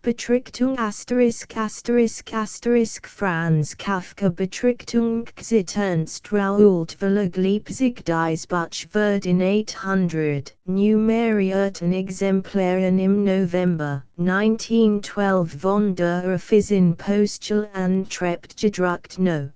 Betrachtung Franz Kafka Betrachtung xit Ernst Raoult Verlag Leipzig dies Butch Verdin 800 Numerierten Exemplaren im November 1912 von der Affizin Postal Antrept gedruckt no.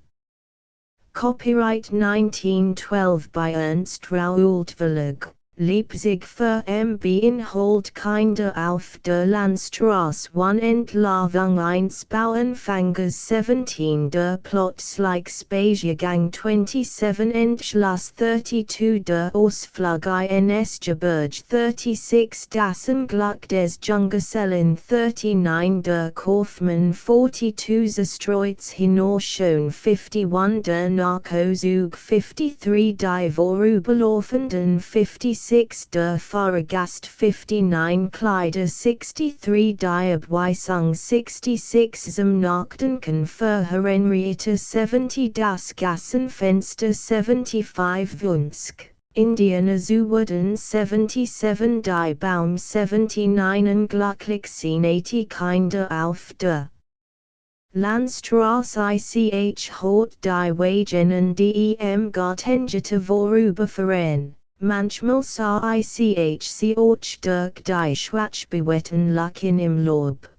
Copyright 1912 by Ernst Raoult Verlag. Leipzig für MB Inhalt Kinder auf der Landstraße 1 Entlarvung 1 Bauernfangers 17 der Plötzlich Spaziergang 27 Entschluss 32 der Ausflug ins Gebirge 36 Das Unglück des Junggesellen 39 der Kaufmann 42 Zerstreut's Hinausschon 51 der Nachzug 53 die Vorüberlaufenden 56 der Fahrgast 59 Kleider 63 die Abweisung 66 zum Nachdenken für Henriette 70 das Gassenfenster 75 Wunsk, Indianer Zuwurden 77 die Baum 79 glücklich sind 80 Kinder auf der Landstraße ich hort die Wagen dem Gartengete vorüberfahren. Manchmal sah ich sie durch die Schwarzbewetten Lachen im Lob.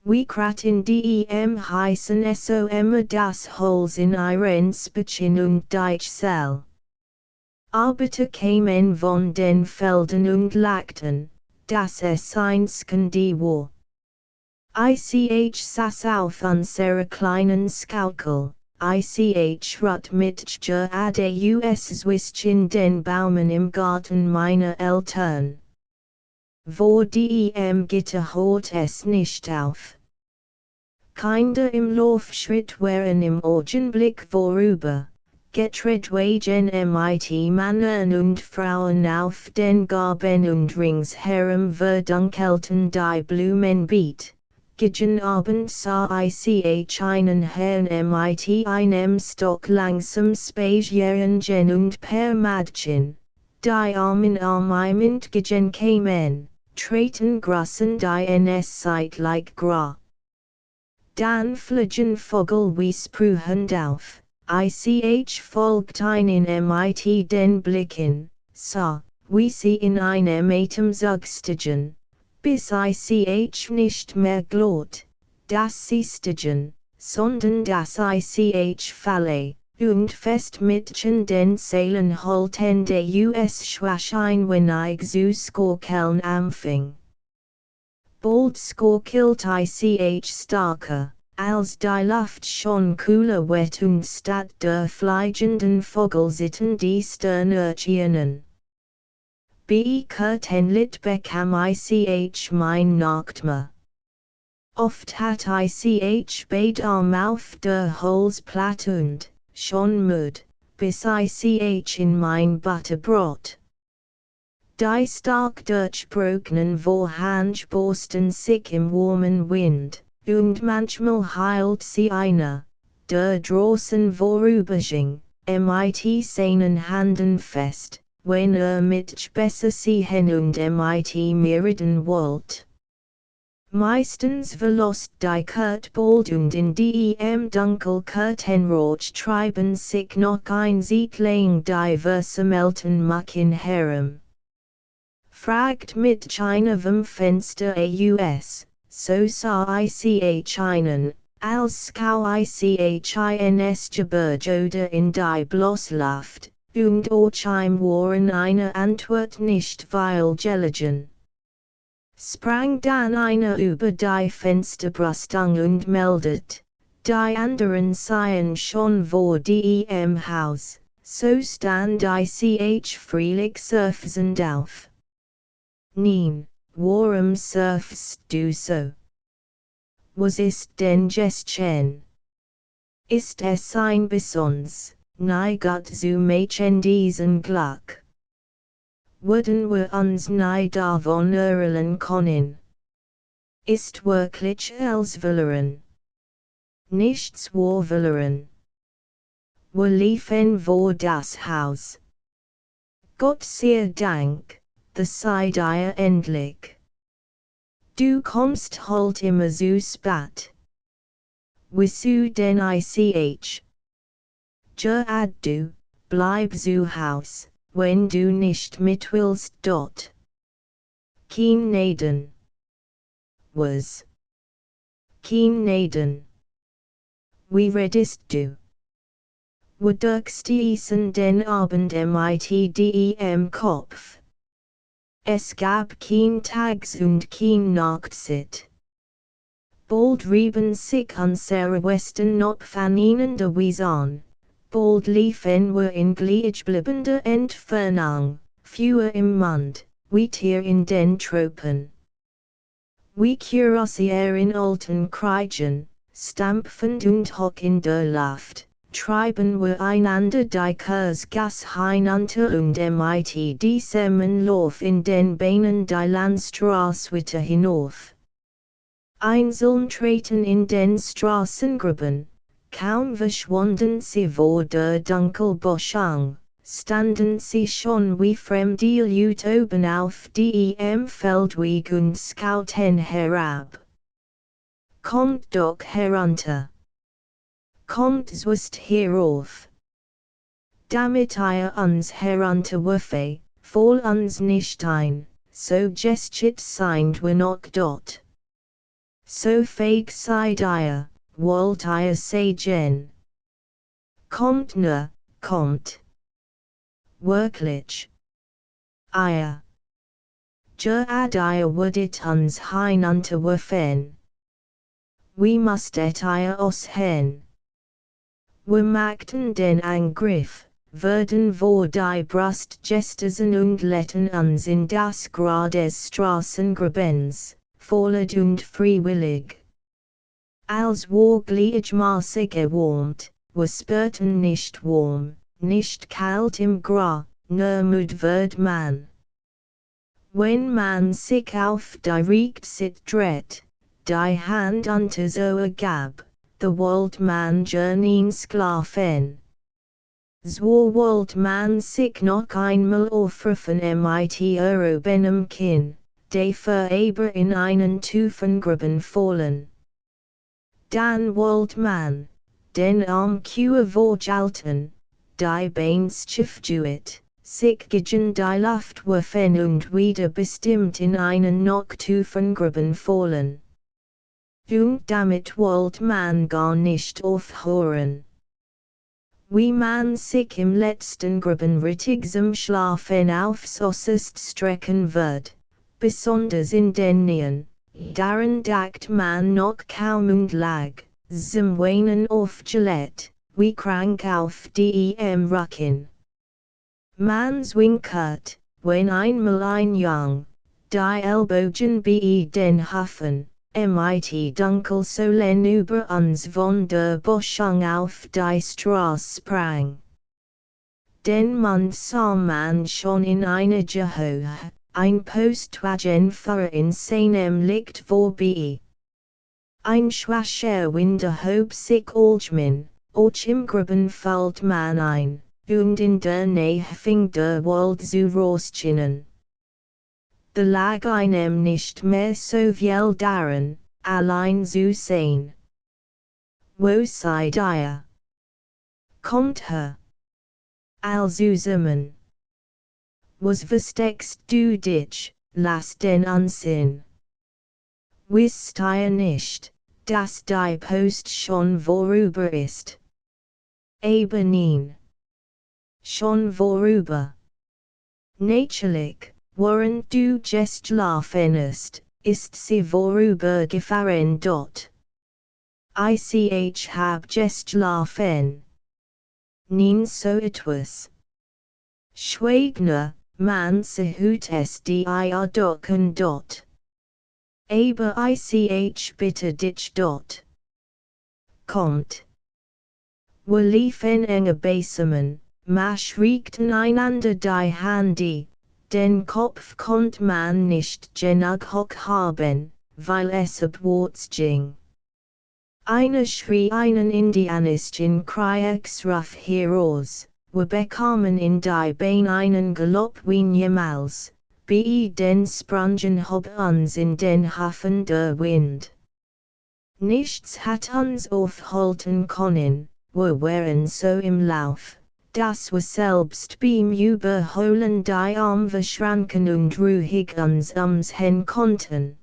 Wie kraten dem heißen Som das Holz in ihren Spitchen und Deichsel. Arbeiter kamen von den Feldern und lachten, dass es ein Skandi war. Ich saß auf unserer kleinen Schaukel. Ich ruht mit Adus zwischen den Baumen im Garten meiner Eltern. Vor dem Gitter hört es nicht auf. Kinder im Laufschritt waren im Augenblick vorüber, getretwagen mit Männern und Frauen auf den Garben und ringsherum verdunkelten die Blumenbeet. Gegen Abend sah ich einen Herrn mit einem Stock langsam spazieren gehen und per Mädchen, die Arm in Arm gegen kamen, treten großen die ns zeitlich gra. Dann fliegen Vogel wie sprühend auf, ich folgt ihnen mit den Blicken, sah, wie sie in einem Atemzug stiegen. Bis ich nicht mehr glaubt, dass sie stiegen, sondern dass ich falle, und fest mitchen den Seilen halten us schwach ein wenn ich zu skorkeln anfing. Bald skorkelt ich starker, als die Luft schon kühler wird und statt der fliegenden Vogel sitten die Sternurchinen. Kurtenlit bekam ich mein Nachtmahr. Oft hat ich beid Arm auf der Holzplatte und, schon müd, bis ich in mein Butterbrot. Die stark durchbrochenen Vorhangborsten sich im warmen Wind, und manchmal heilt sie einer, der draußen vorüberging, mit seinen Händen fest. Wenn mit besser sehen und mit mirren wollt. Meistens verlost die Kurtbald und in dem Dunkel Kurtenrauch treiben sich noch ein Siedling diverse Melten machen herum. Fragt mit einem Fenster aus, so sah ich einen, als schau ich ins Gebirge oder in die Bloßluft. Und Ochheim waren eine Antwort nicht weil gelegen. Sprang dann einer über die Fensterbrüstung und meldet, die anderen seien schon vor dem Haus, so stand ich freilich surfend auf. Nein, warum surfst du so? Was ist denn geschehen? Ist es ein Besons? Nie Gott zu machen diesen Glück. Würden wir uns nie davon erholen können? Ist wirklich als verloren. Nichts war verloren. Wir liefen vor das Haus. Gott sei Dank, the seid ihr endlich. Du kommst halt immer zu spät. Wieso denn ich? Du, bleib zu Haus, wenn du nicht mit willst dort. Kein Naden. Was. Kein Naden. Wie redest du? Wodurchst essen den Abend mit dem Kopf? Es gab kein Tags und kein Nachtzeit. Bald rieben sich unsere Westen noch voneinander an, bald liefen wir in gleichbleibender Entfernung, fewer im Mund, wie Tier in den Tropen. Wie Kürassier in alten Kriegen, stampfend und hoch in der Luft, treiben wir einander die Kursgasse hinunter und mit diesem Lauf in den Beinen die Landstraße wieder hinauf. Einzeln treten in den Straßengruppen, kaum verschwunden sie vor der Dunkelböschung, standen sie schon wie fremde Leute oben auf dem Feldweg und schauten herab. Kommt doch herunter. Kommt zwist hierauf. Damit ihr uns herunterwerfe, fall uns nicht ein, so gestert sind wir noch dort. So fähig seid ihr, wollt ihr sagen. Kommt nur, kommt. Wirklich. Ihr. Ihr würdet uns hinunterwerfen. Wie musstet ihr os hin? Wir machten den Angriff, würden vor die Brust gestern und letten uns in das Grad des Straßengrabens, vollend und freiwillig. Als war gleichmaßig erwärmt, wir spürten nicht warm, nicht kalt im Gra, nur müd wird man. Wenn man sich auf die Rechtsit dreht, die Hand unter so gab, the wollt man journeyn schlafen. So wollt man sich noch einmal aufrufen mit benem Kinn, de für aber in einen Tufengruben fallen. Dann wollt man, den Arm vorhalten, die Beins schiffduet, sich gegen die Luft werfen und wieder bestimmt in einen noch Tufengruben fallen. Und damit wollt man gar nicht aufhören. Wie man sich im letzten Gruppenrittig zum Schlafen aufs Äußerst strecken wird, besonders in den Nähen, daran dacht man noch kaum und lag, zum Weinen aufgelegt, wie krank auf dem Rücken. Man zwinkert, wenn einmal ein Jung, die Ellbogen bei den Hufen, mit dunkel Solen über uns von der Böschung auf die Straße sprang. Den Mann sah man schon in einiger Höhe, ein Postwagen fuhr in seinem Licht vorbei. Ein schwacher Wind erhob sich allgemein, auch im Gruben fällt man ein, und in der Nähe fing der Wald zu rauszinen. Da lag einem nicht mehr so viel daran, allein zu sein. Wo seid ihr? Kommt her. All zusammen. Was versteckst du dich, lass den Unsinn. Wisst ihr nicht, dass die Post schon vorüber ist? Aber nein. Schon vorüber. Natürlich. Während du gestlafen ist sie vorübergefahren dort. Ich hab gestlafen. Nein so etwas. Schweig nur, man sieht es die doch und dort. Aber ich bitte dich dort. Kommt. Wir liefen enge beisammen, schriekten einander die Hände. Den Kopf konnt man nicht genug hoch haben, weil es abwärts ging. Einer schrie einen indianischen Kriegsruf heraus, wir bekamen in die Beine einen Galopp wie niemals, Be den Sprungen hob uns in den Hafen der Wind. Nichts hat uns aufhalten können, wir waren so im Lauf, dass wir selbst beim Überholen die Arme schranken und ruhig uns umsehen konnten.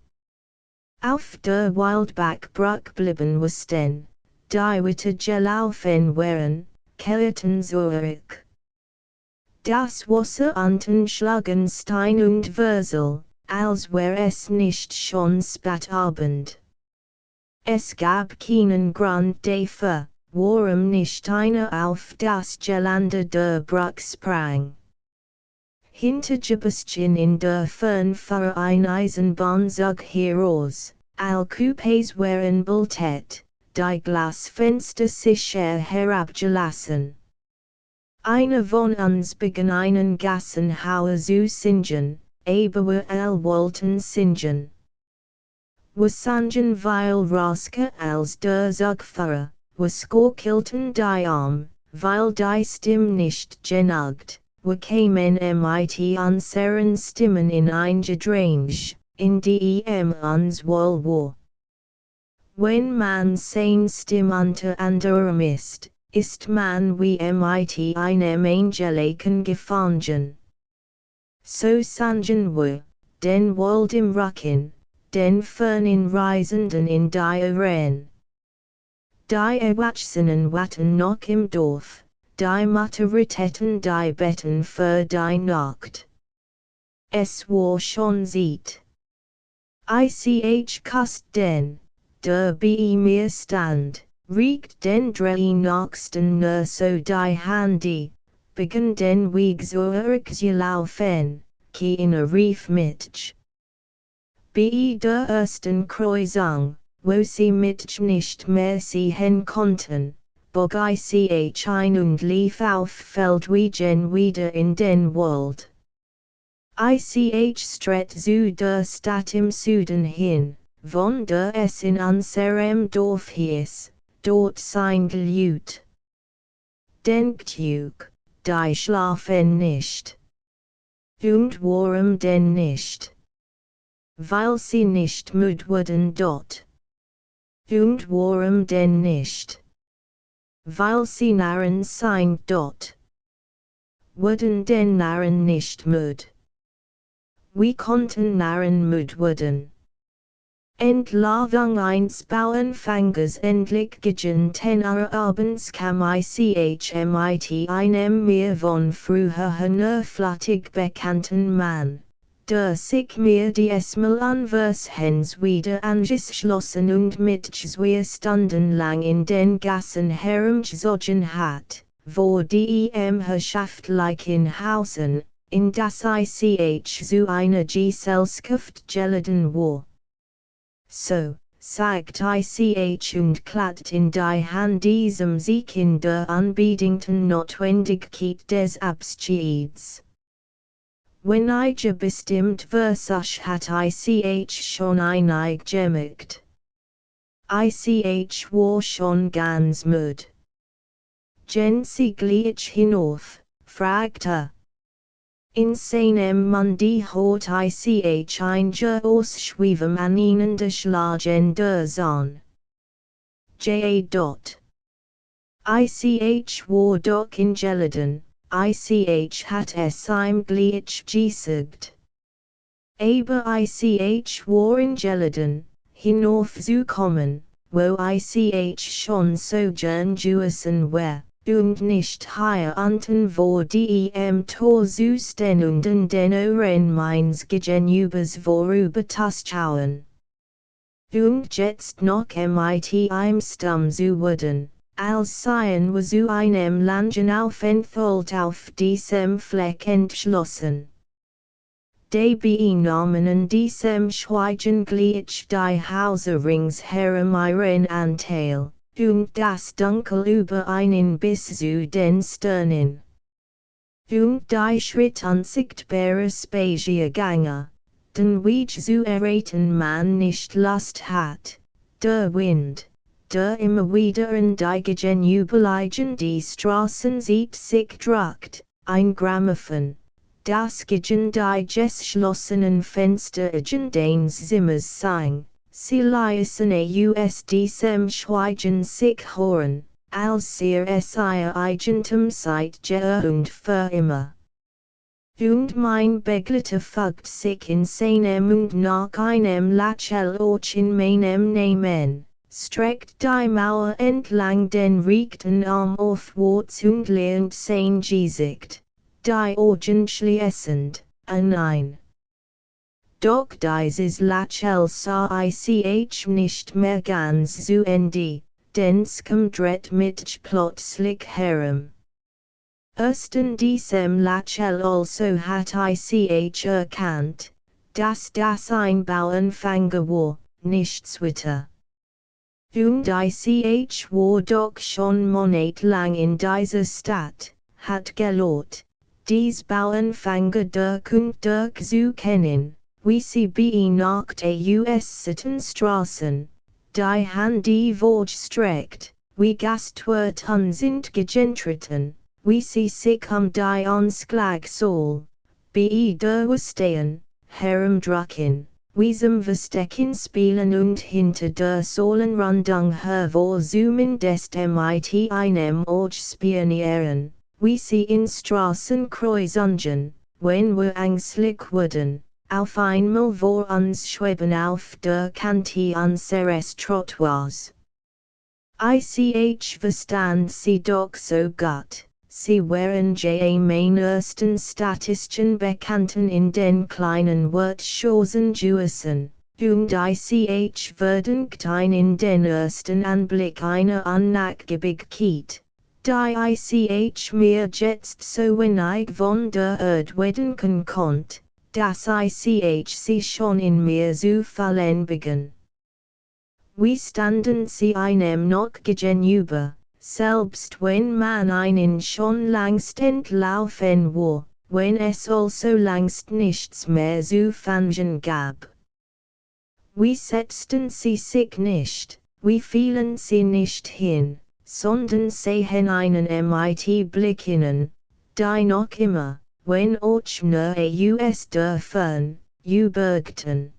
Auf der Wildbachbrücke blieben wir stehen, die Witte gelaufen waren, kehrten zurück. Das Wasser unten schlagen Stein und Würsel, als wär es nicht schon Spätabend. Es gab keinen Grund dafür, warum nicht einer auf das Geländer der Brücke sprang. Hinter Gebüschen in der Fern fuhr ein Eisenbahnzug heraus, alle Coupés waren beltet, die Glasfenster sicher herabgelassen. Einer von uns begann einen Gassenhauer zu singen, aber wir wollten singen. Wir sangen weil Raske als der Zugfahrer, wir schaukelten die Arme, weil die Stimme nicht genügt, wir kamen mit unseren Stimmen in ein Gedränge, in die uns wohl war. Wenn man seine Stimme unter anderem ist man wie mit einem Angeliken gefangen. So sangen wir, den Wald im Rücken, den fernen Reisenden in die Arena. Die Erwachsenen watten noch im Dorf, die Mutter retteten die Betten für die Nacht. Es war schon Zeit. Ich kust den, der bei mir stand, riecht den drei Nachsten nur so die Handi, begann den Weg zurückzulaufen, keiner rief mich. Bei der ersten Kreuzung, wo sie mich nicht mehr sehen konnten, bog ich ein und lief auf Feldwegen wieder in den Wald. Ich stritt zu der Stadt im Süden hin, von der es in unserem Dorf hieß, dort sein Geläut. Denkt euch, die schlafen nicht. Und warum denn nicht? Weil sie nicht müd wurden dort. Und warum denn nicht? Weil sie Narren sind dort. Wurden denn Narren nicht müd? Wie konnten Narren müd werden? Entlarvung eines Bauernfangers endlich gegen 10 Uhr abends kam ich mit einem mir von früher nur flattig bekannten Mann, der sich mir diesmal unversehens wieder angeschlossen und mit zwei Stunden lang in den Gassen herumgezogen hat, wo die herrschaftlichen Hausen, in das ich zu einer Gesellschaft geladen war. So, sagt ich und klappt in die Hand diesem Sieg in der unbedingten Notwendigkeit des Abschieds. Wenn ich bestimmt versuch hat ich schon einig gemerkt. Ich war schon ganz müd. Gehen Sie gleich hinauf, fragte. In seinem Mundi hat ich ein Ausschweben an ihnen geschlagen der Sonne. Ich war doch in Geladen, ich hat es ihm gleich gesagt. Aber ich war in Geladen, hinaufzukommen, wo ich schon so gern gewesen war. Und nicht hier unten wo die Tor zu stehen und in den Ohren meines Gegenübers vorüberzuschauen. Und jetzt noch im stumm zu werden, als seien wir zu einem langen Aufenthalt auf diesem Fleck entschlossen. Die Benahmen in diesem Schweigen gleich die Häuser ringsherum ihren Anteil. Und das Dunkel über einen bis zu den Sternen. Und die Schritt unsichtbare Spaziergänge, den Weg zu erraten man nicht Lust hat, der Wind, der immer wieder in die gegenüberliegenden Straßen zieht sich drückt, ein Grammophon, das Gigen Geschlossenen Fenster deines Zimmers sein, sie leisen aus diesem Schweigen sich hören, als es ihr Eigentum seid und für immer. Und mein Begleiter fügt sich in seinem und nach einem Lachel in meinem Namen, streckt die Mauer entlang den rechten Arm aufwärts und lernt sein Gesicht, die Augen schließend, ein. Doch dieses Lachel sah ich nicht mehr ganz zu Ende, denn es kommt mit plötzlich herum. Ersten diesem Lachel also hat ich erkannt, dass das ein Bauernfänger war, nichts weiter. Und ich war doch schon monatelang in dieser Stadt, hat gelot, dies Bauernfänger durch zu kennen, wie sie nach aus Sittenstraßen, die Hand die Vorge streckt, wie Gastwirten sind gegentreten. Wie sie sich die Ansklag soll, durchstehen, herumdrücken, wie zum Verstecken spielen und hinter der Sohlenrandung hervorzoomen des mit einem Ort spionieren, wie sie in Straßenkreuzungen, wenn wir ängstlich wurden, auf einmal vor uns schweben auf der Kante unseres Trottoirs. Ich verstand sie doch so gut. Sie waren mein ersten statistischen Bekannten in den kleinen Wirtschaften Juissen, und ich verdächtig in den ersten Anblick einer Unnachgiebigkeit, die ich mir jetzt so wenig von der Erde denken konnte, dass ich sie schon in mir zu fallen begann. Wie standen sie einem noch gegenüber? Selbst wenn man einen schon langst entlaufen war, wenn es also langst nichts mehr zu fangen gab. Wie setzten sie sich nicht, wie fielen sie nicht hin, sondern sehen einen mit Blicken, die noch immer, wenn auch nur aus der Fern, übergten.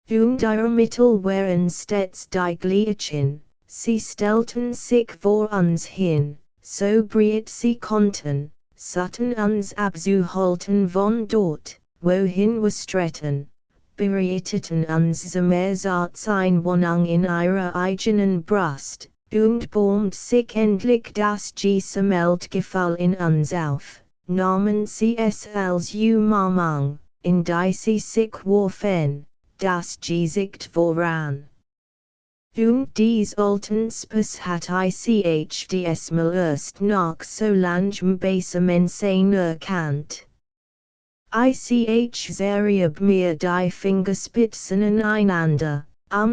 Und ihre Mittel waren stets die gleichen. Sie stellten sich vor uns hin, so breit sie konnten, satten uns abzuhalten von dort, wohin wir stritten, bereiteten uns zum Ersatz Einwohnung in ihrer eigenen Brust, und bäumt sich endlich das Gefall in uns auf, nahmen sie es als Umarmung, in die sie sich warfen, das Gesicht voran. Und dies Altenspaß hat ich diesmal erst nach so langem Beisammensein erkannt. Ich zerrieb mir die Fingerspitzen aneinander,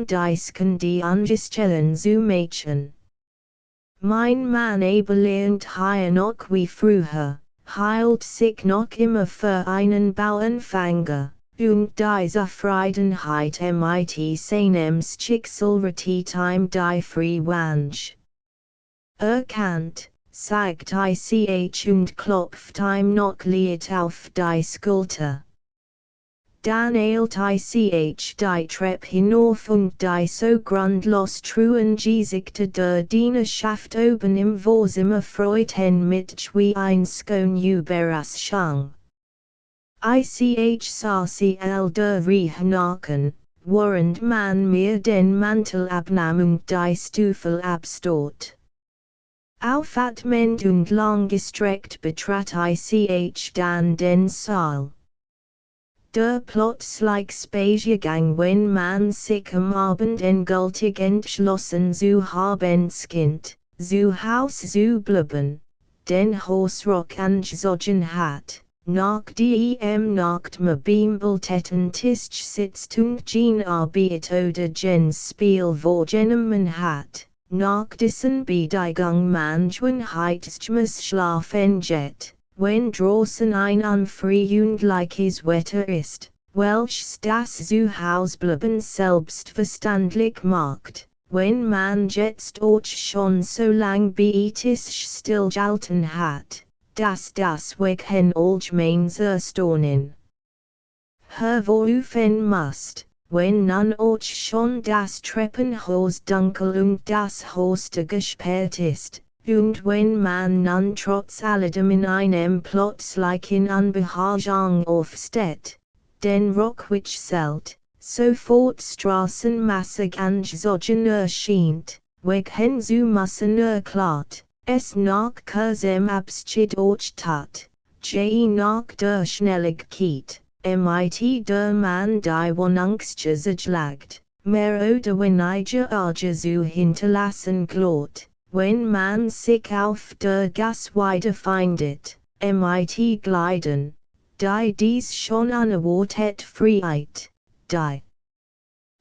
Disken die Angestellen zu machen. Mein Mann lernt hier noch wie früher, hielt sich noch immer für einen Bauernfänger. Und die Zufriedenheit mit seinem Schicksal rettet ihm die Frühwange. Erkannt, sagt ich und klopft ihm noch Lied auf die Schulter. Dann eilt ich die Treppe hinauf und die so grundlos truhen Gesichter der Dienerschaft oben im Vorzimmer freuten mich wie ein Scone Überraschung. Ich sah sie all der Reihe nachen, während man mir den Mantel abnahm und die Stiefel abstot. Aufatmend und langgestreckt betrat ich dann den Saal. Der plötzlich Spaziergang, wenn man sich am Abend endgültig entschlossen zu haben scheint, zu Haus zu bleiben, den Hausrock angezogen hat. Nach dem Nacht beambelten Tisch sitzt und Jean Arbeit oder Jens Spiel vorgenommen hat, nach dessen Bedienung manchmal heiztmes schlafen geht, wenn draußen ein unfreundliches Wetter ist, welches das Zuhausbleiben selbstverständlich macht, wenn man jetzt auch schon so lang bei Tisch stillgehalten hat. das weg hen allgemein zerstonen. Hervorrufen must, wenn nun auch schon das Treppenhaus dunkel und das Hoste gesperrt ist, und wenn man nun trotz alledem in einem plötzlichen Unbehagen aufsteht, den Rockwitch zelt, sofort straßenmäßig angezogen erscheint, weg hen zu müssen erklärt, es nach kurzem Abschied auch tat, je nach der Schnelligkeit, mit der man die Wohnungsgesetz lagt, mehr oder weniger Arge zu hinterlassen glaubt, wenn man sich auf der Gas wiederfindet, mit Gleiden, die dies schon unerwartet Freiheit, die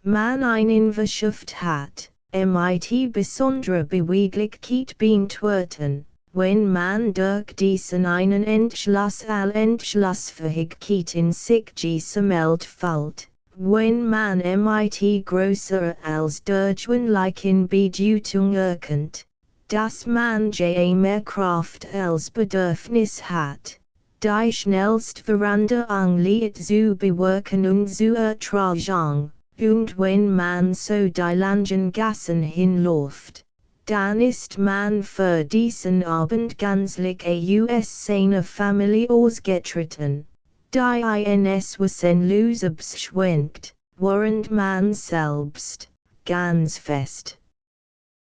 man in Wirtschaft hat, mit besondere Beweglichkeit beantworten, wenn man durch diesen einen Entschluss Entschlussfähigkeit in sich gesammelt fällt, wenn man mit größer als der gewöhnlichen Bedeutung erkennt, dass man je mehr Kraft als Bedürfnis hat, die schnellst Veränderung liet zu bewirken und zu ertragen, und wenn man so die langen Gassen hinläuft, dann ist man für diesen Abend gänzlich aus seiner Familie ausgetreten, die ins Wissenlos abschwenkt, während man selbst, ganz fest,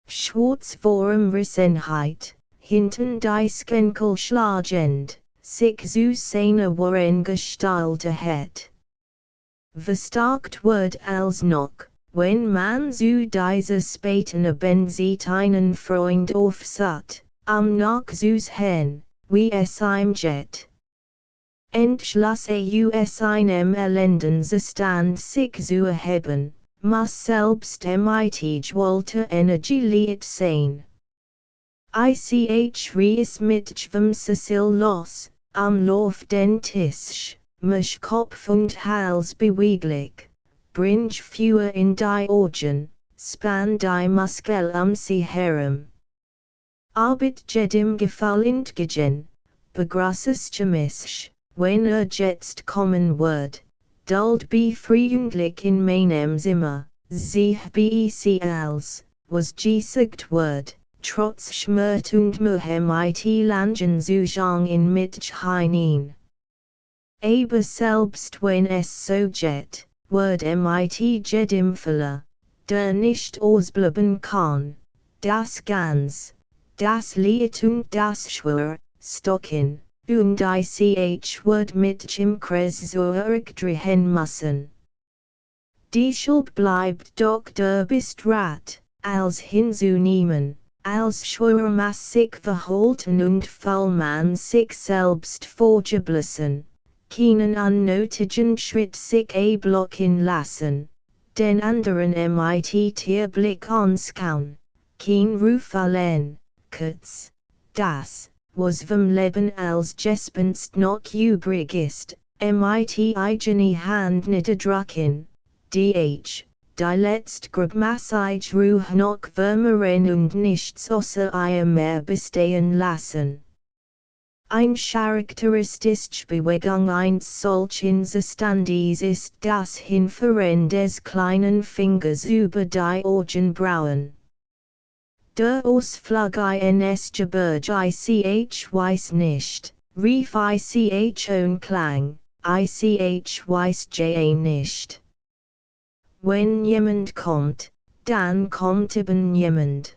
schwarz vorm Rissenheit, hinten die Schenkel schlagend, sich zu seiner wahren Gestalt hat. Verstärkt wird als noch, wenn man zu dieser späten Abend einen Freund aufsucht, Nachzus hin, wie es ihm geht. Entschloss aus einem elenden Zustand sich zu erheben, muss selbst mit gewollte Energie liet sein. Reis mit schwem Cecil los, Lauf den Tisch, mich Kopf und Hals beweglich, bring Feuer in die Augen, span die Muskel sie herum. Arbeit jedem gefallend gegen, begrasses mich, wenn jetzt kommen wird, duld befreundlich in meinem Zimmer, sich bec als, was gesagt wird, trotz Schmerz und Mühe mit langen Zugang in mich hinein. Aber selbst wenn es so geht, wird mit jedem Fehler, der nicht ausbleiben kann, das Ganz, das Lied und das Schwur, stocken, und wird mit im Kreis zurückdrehen müssen. Die Schuld bleibt doch der Bistrat, als hinzunehmen, als schwurmäßig verhalten und voll man sich selbst vorgeblassen, keinen unnötigen Schritt sich blocken lassen, den anderen mit ihr Blick anskauen, kein Ruf allein, kurz, das, was vom Leben als Gespenst noch übrig ist, mit eigene Hand niederdrücken, die letzt Grabmassage Ruhe noch vermehren und nichts außer ihr mehr bestehen lassen. Ein charakteristische Bewegung eines solchen Zustandes ist das Hinfahren des kleinen Fingers über die Augenbrauen. Der Ausflug ins Gebirge weiß nicht, rief ohne Klang, weiß nicht. Wenn jemand kommt, dann kommt eben jemand.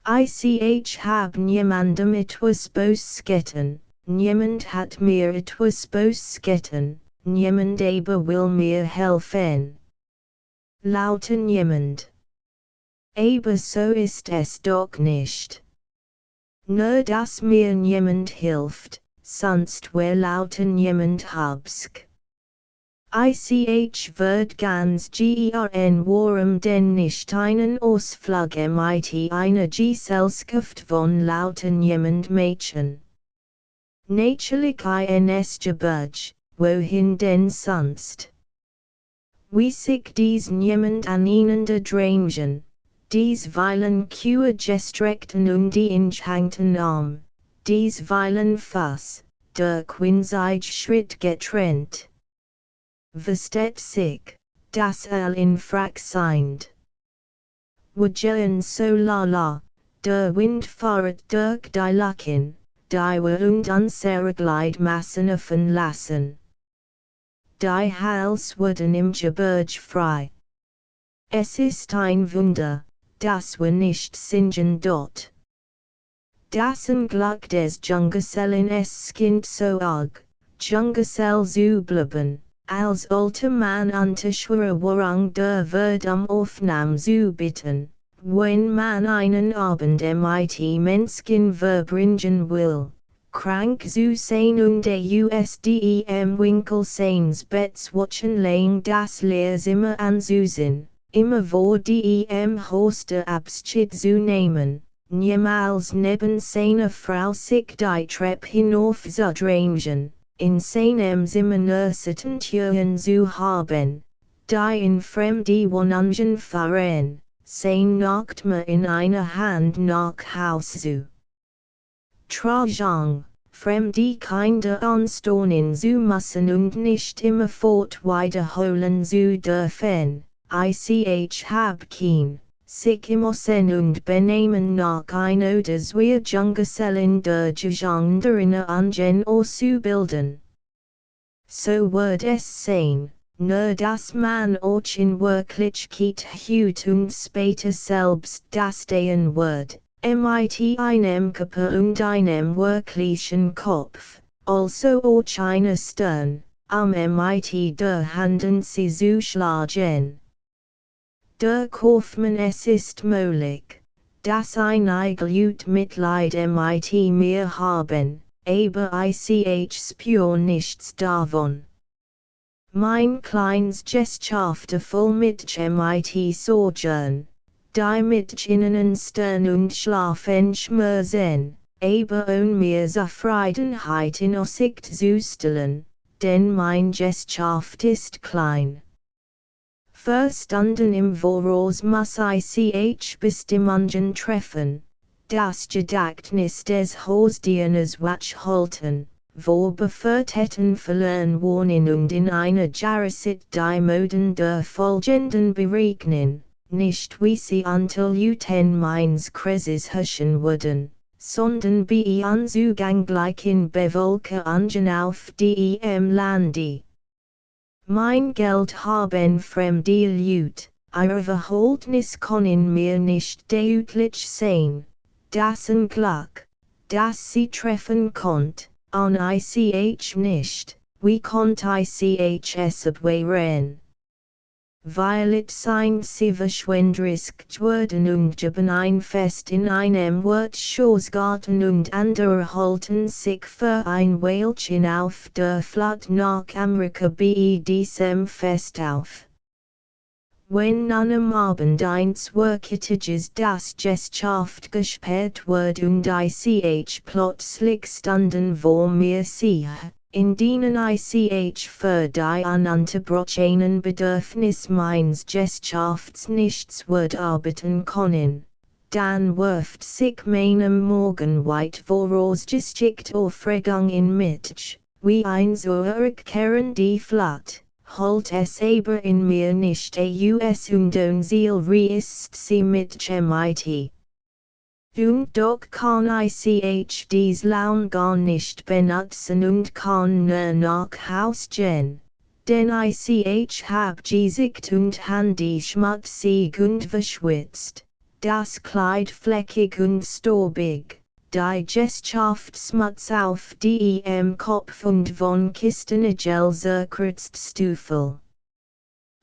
Hab niemandem etwas Böses getan, niemand hat mir etwas Böses getan, niemand aber will mir helfen. Lauter niemand. Aber so ist es doch nicht. Nur dass mir niemand hilft, sonst wär lauter niemand habsk. Wird ganz gern warum denn nicht einen Ausflug mit einer Gesellschaft von lauter niemand Mädchen. Natürlich ins Gebirge, wohin denn sonst? Wie sich dies niemand an ihnen drängen, dies weilen gestreckten und die inhängten Arm, Dies Weilen Fuss, der Quinzige Schritt getrennt. Versteht sich, das in Frack signed. Wajen so la, der Wind fahret durch die Lucken, die wir und unsere Gliedmassen offen lassen. Die Hals wurden im Gebirge frei. Es ist ein Wunder, dass wir nicht singen dort. Das Unglück des Junggesellen es kind so arg, Junggesell zu bleiben, als alter Mann unter schwerer Warung der Aufnahme zu bitten, wenn man einen Abend mit Menschen verbringen will, krank zu sein und der USDEM Winkel seines Betts watchen lang das Lehrzimmer anzusehen, immer vor dem höchste Abschied zu nehmen. Niemals neben seiner Frau sich die Treppe hinauf zu drängen, in seinem Zimmer nur Türen zu haben, die in fremde Wohnungen fahren, sein Nachtmahl in einer Hand nach Haus zu tragen, fremde Kinder anstoßen zu müssen und nicht immerfort wiederholen zu dürfen, hab kein sich emossen und benehmen nach ein oder zwei Junggesellen der Gesanderinnen angen auszubilden. So wird es sein, nur dass man auch in Wirklichkeit hüt und später selbst das stehen wird, mit einem Körper und einem wirklichen Kopf, also auch eine Stirn, mit der Handen sie zu schlagen. Der Kaufmann es ist möglich, dass einige Mitleid mit mir haben, aber ich spür nichts davon. Mein kleines Geschaft voll mit Sorgen, die mit innen stern und schlafen schmerzen, aber ohne mir Zufriedenheit in Aussicht zu stellen, denn mein Geschaft ist klein. Verstanden im Voraus muss ich Bestimmungen treffen, das Gedächtnis des Hausdienes wachhalten, wo Beförteten verloren wohnen und in einer Jahresit die Moden der folgenden Beregnen, nicht wie sie unter meines Kreises herrschen würden, sondern bei anzuganglich in Bewölke Angen auf dem Lande. Mein Geld haben fremde Leute, ihre Verhältnis können mir nicht deutlich sein, das Unglück, das sie treffen konnt, an ich nicht, wie konnt ich es abwehren. Weil it sein sie verschwenderisch worden und geben ein Fest in einem Wirtschaftsgarten und andere halten sich für ein Weilchen auf der Flucht nach Amerika bei diesem Fest auf. Wenn an am Abend eins Workitages das Geschaft gesperrt wird und ich plötzlich standen vor mir sie, in denen ich für die ununterbrochenen Bedürfnis meines Geschäfts nichts wird arbeiten können, dann wirft sich meinem Morgenweit vorausgeschickt Aufregung in mich, wie ein zurückkehrende Flut, halt es aber in mir nicht aus und unzielreist sie mit mit. Und doch kann ich dies Laun gar nicht benutzen und kann nur nach Haus gehen, denn ich hab gesiegt und Handy schmutzig und verschwitzt, das Kleid fleckig und staubig, die Geschäftsschmutz auf dem Kopf und von Kistenigel zerkürzt Stufel.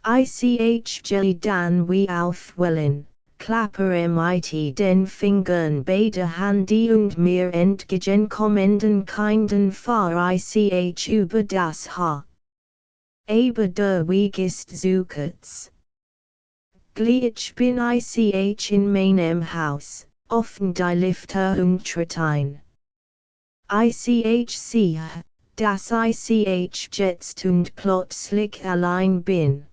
Ich gehe dann wie aufwellen. Klappere mit den Fingern beide Hände und mir entgegenkommenden Kinden fahr ich über das Haar. Aber der Weg ist zu kurz. Gleich bin ich in meinem Haus, offen die Lifter und tritt ein. Ich sehe, dass ich jetzt und plötzlich allein bin.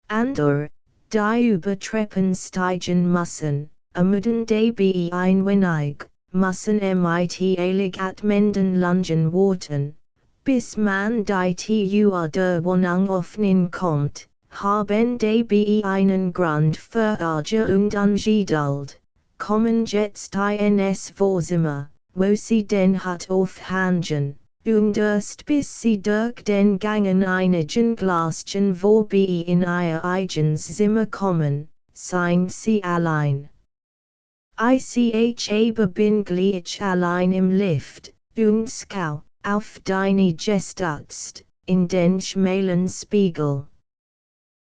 Andere, die über Treppen steigen müssen, ermüden dabei ein wenig, Mussen mit Eilig at Menden Lungen Worten, bis man die Tur der Wohnung öffnen kommt, haben dabei einen Grund für Arge und Ungeduld, kommen jetzt ins Vorzimmer, wo sie den hat aufhängen, und erst bis sie durch den Gangen einigen Glaschen vorbei in ihr eigenes Zimmer kommen, sind sie allein. Ich aber bin gleich allein im Lift, und schau auf deine gestutzt, in den schmalen Spiegel.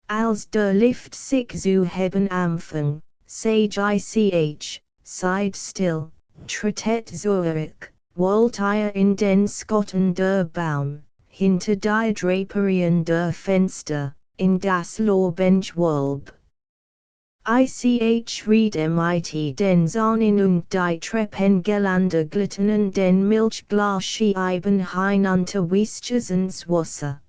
Als der Lift sich zu heben anfing, sag ich, seid still, tretet zurück, wollt ihr in den Schatten der Baum, hinter die Draperien der Fenster, in das Lobenschwalb. Ich ried mit den Sonnen und die Treppengeländer glittern den Milchglasscheiben hinunter wisches ins Wasser.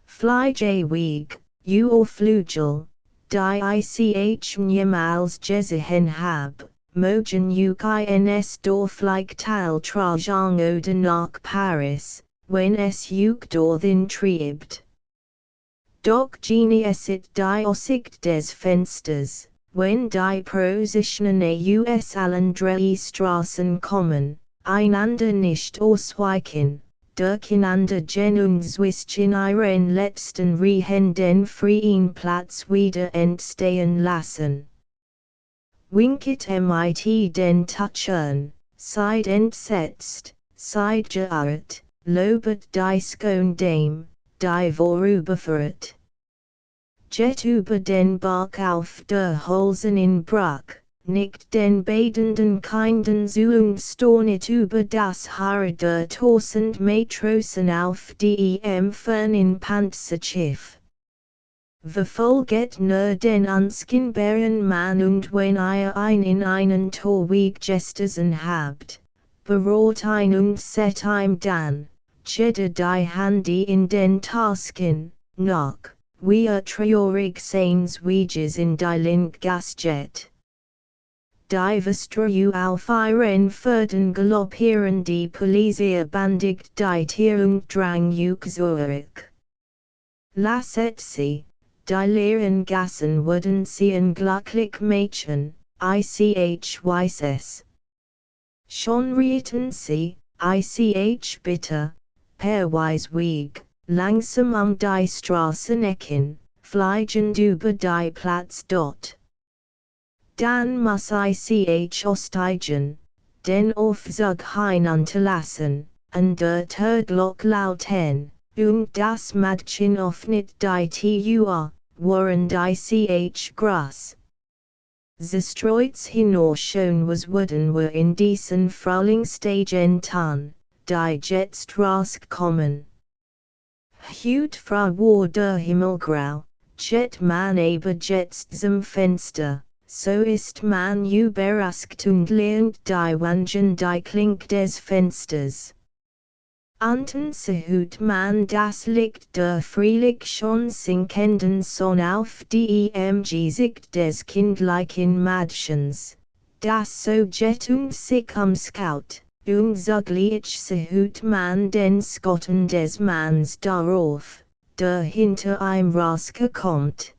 Fliegeweg, o Flügel, die ich niemals gesehen hab, mogen ins Dorfleichteil tragen oder nach Paris, wenn es dorthin treibt. Doch genießet die Aussicht des Fensters, wenn die Processionen aus allen drei Straßen kommen, einander nicht ausweichen, durcheinander gehen und sich in ihren letzten Reihen den freien Platz wieder entstehen lassen. Winket mit den Touchern, seid entsetzt, seid geirrt, lobet die Skone Dame, die vorüberfährt. Jet über den Bach auf der Holzen in Bruck, nickt den badenden Kindern zu und stornet über das Haar der 1000 Matrosen auf dem fernen Panzerschiff. Verfolget nur den unskennbaren Mann und wenn ihr in einen Torweg gestoßen habt, berot und set ihm dann, jeder die Handi in den Tasken, noch, wie traurig seines Weges in die Linkgas jet. Die Verstreue auf ihren Pferden galoppieren die Polizei bandigt die Tier und drang zurück. Lasset sie, die leeren Gassen wurden sie ein glücklich Mädchen, ich weiß es. Schon rieten sie, ich bitte, pairweise Weg, langsam die Straßenecken, fliegend über die Platz dort. Dann muss ich aussteigen, den Aufzug hinunterlassen, und der Todlock lauten, und das Mädchen öffnet die Tür, während ich groß. Zerstreut's hinausschen was wurden wir in diesen Frühlingstagen tan, die jetzt rauskommen. Hut war der Himmel grau, jet man aber jetzt zum Fenster, so ist man überrascht und lernt die Wangen die Klink des Fensters. Unten sieht man das Licht der freilich schon sinkenden Sonne auf dem Gesicht des kindlichen Mädchens, das so jet und sich umschaut, und sogleich sieht man den Schatten des Manns darauf, der hinter ihm rauskommt.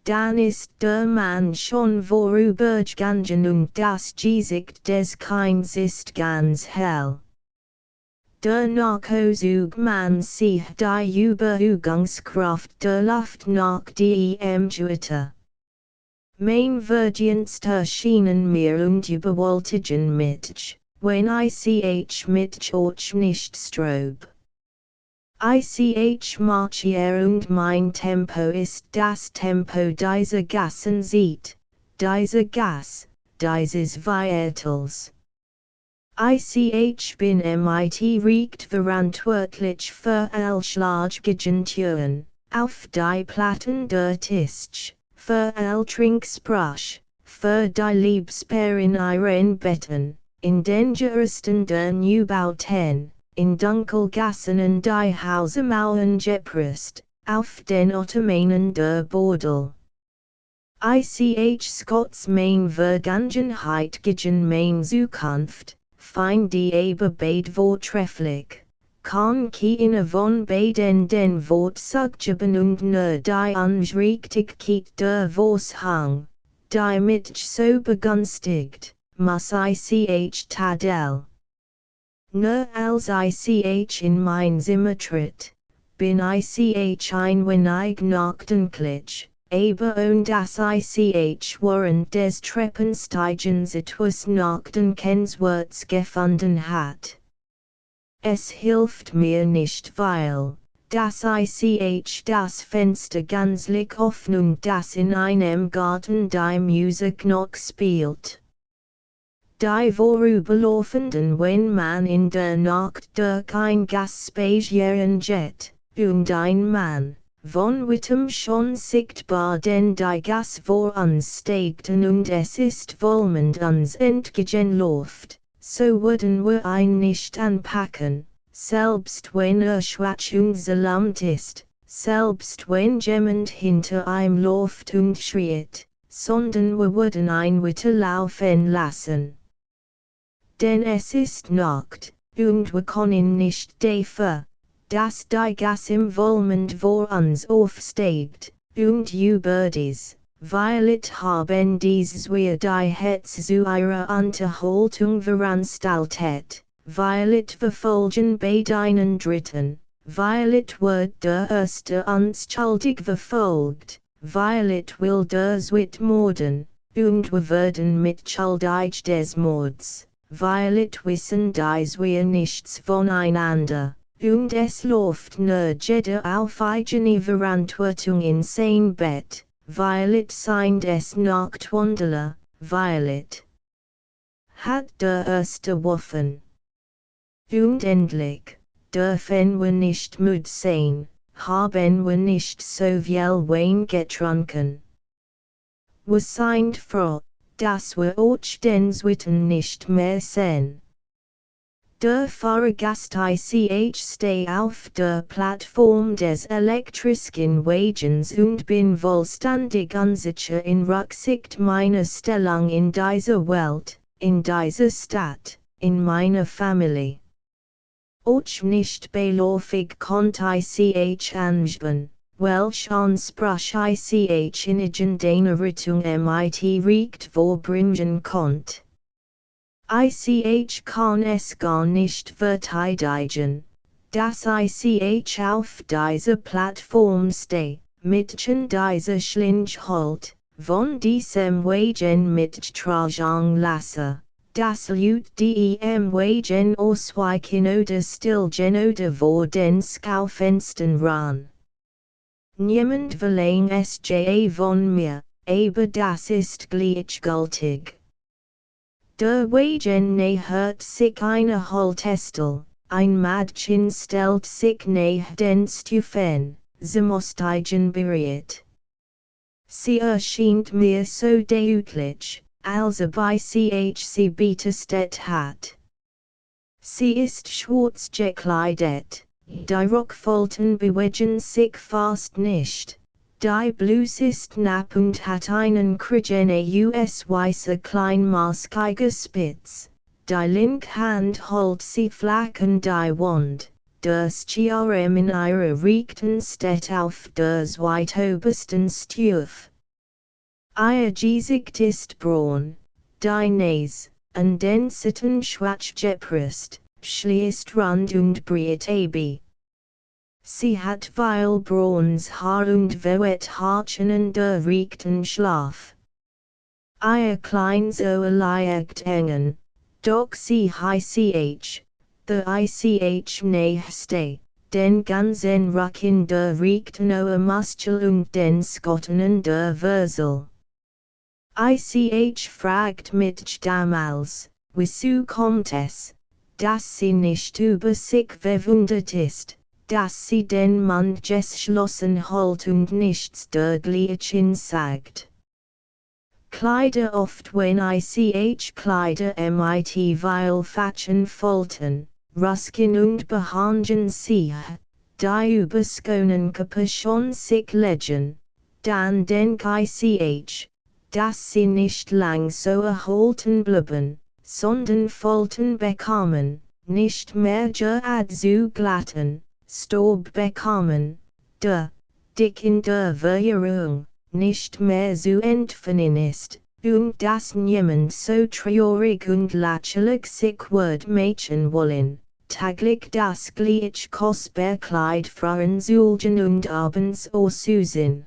Dann ist der Mann schon vorübergegangen und das Gesicht des Kinds ist ganz hell. Der Nachzug man sieht die Überhugungskraft der Luft nach dem Gewitter. Mein Verdienst erschienen mir und überwältigen mich, wenn ich mit euch nicht strob. Ich marchiere und mein Tempo ist das Tempo dieser Gassen sieht, dieser Gas, dieses Viertels. Ich bin mit recht verantwortlich für Schlaggegenturen, auf die Platten der Tisch, für Trinksprach, für die Liebespaar in ihren Betten, in den geringsten der Neubauten, in Dunkelgassen und die Hausmauern gepresst, auf den Ottomanen der Bordel. Ich Scots main Vergangenheit gegen main Zukunft, fein die aber beid vortrefflich, kann keine von beiden den Wort sugeben und nur die Anschrichtigkeit der Vorshang, die mich so begünstigt, muss ich tadel. Nur als ich in mein Zimmer tritt, bin ich ein wenig nachdenklich. Aber und das ich während des Treppensteigens etwas Nachdenkenswertes gefunden hat. Es hilft mir nicht, weil das ich das Fenster gänzlich offen und das in einem Garten die Musik noch spielt. Die vorüberlaufenden wenn man in der Nacht durch ein Gas spazieren geht, und ein Mann, von weitem schon sichtbar denn die Gas vor uns steigten und es ist wohlmend uns entgegenläuft, so würden wir ein nicht anpacken, selbst wenn schwach und zerlammt ist, selbst wenn jemand hinter ihm läuft und schreit, sondern wir würden ein weiterlaufen lassen. Denn es ist Nacht, und wir können nicht dafür, dass die Gas im Wohlmend vor uns aufsteigt, und über dies, weil it haben dieses wir die Hetz zu ihrer Unterhaltung veranstaltet, weil it verfolgen bei deinen Dritten, weil it wird der erste Anstalt verfolgt, weil it will der Zweit morden, und wir werden mitschuldig des Mords. Weil it wissen dies wir nichts voneinander, und es läuft nur jeder auf eigene Verantwortung in sein Bett, weil it sind es Nachtwanderer, weil it hat der erste Waffen. Und endlich, dürfen wir nicht müde sein, haben wir nicht so viel Wein getrunken. Wir sind froh, dass wir euch den Zweiten nicht mehr sehen. Der Fahrgast ich steh auf der Plattform des elektrischen Wagens und bin vollständig unsicher in Rücksicht meiner Stellung in dieser Welt, in dieser Stadt, in meiner Familie. Euch nicht beläufig konnt ich angeben. Welch Ansprach ich in irgendeiner Richtung mit riecht vorbringen konnt. Ich kann es gar nicht verteidigen, dass ich auf dieser Plattform steh, mitchen dieser Schlinge halt, von diesem Wagen mittragen lasse, das Lut dem Wagen ausweichen oder stillgen oder vor den Schaufenstern ran. Niemand verlangt es von mir, aber das ist gleichgültig. Der Wagen nähert sich einer Haltestelle, ein Mädchen stellt sich nach den Stufen, sie muss eigen bereit. Sie erscheint mir so deutlich, als ob sie betestet hat. Sie ist schwarz gekleidet. Die Rockfalten bewegen sich fast nicht. Die Bluse ist knapp und hat einen Krigene weiße kleinmaßige Spitz. Die linke Hand hält sie flach an die Wand. Das Chiarem in ihrer rechten steht auf der zweitobersten Stufe. Ihr Gesicht ist braun. Die Nase, an den Seiten schwarz gepresst, schließt rund und breit ab. Sie hat viel braunes Haar und wird Haarchen in der rechten Schlaf. Ihr kleines Ohr liegt hängen, doch sie der ich nächste, den ganzen Rücken der rechten Ohrmuskel und den Skotten in der Wurzel. Ich fragt mich damals, wieso kommt es, dass sie nicht über sich verwundert ist, dass sie den Mund geschlossen hält und nichts dergleichen sagt. Kleider oft wenn ich Kleider mit weil Fatschen Folten, Ruskin und behangen sie, die über Skonen Capuchon sich legen, Dan denk ich, dass sie nicht lang so erhalten bleiben, sondern Folten bekommen, nicht mehr zu glatten, Staub bekommen, dick in der Verjährung, nicht mehr zu entfernen ist, dass niemand so traurig und lächerlich sich wird machen wollen, täglich das gleich kostbar Kleid frauen zulgen und abends aussuchen.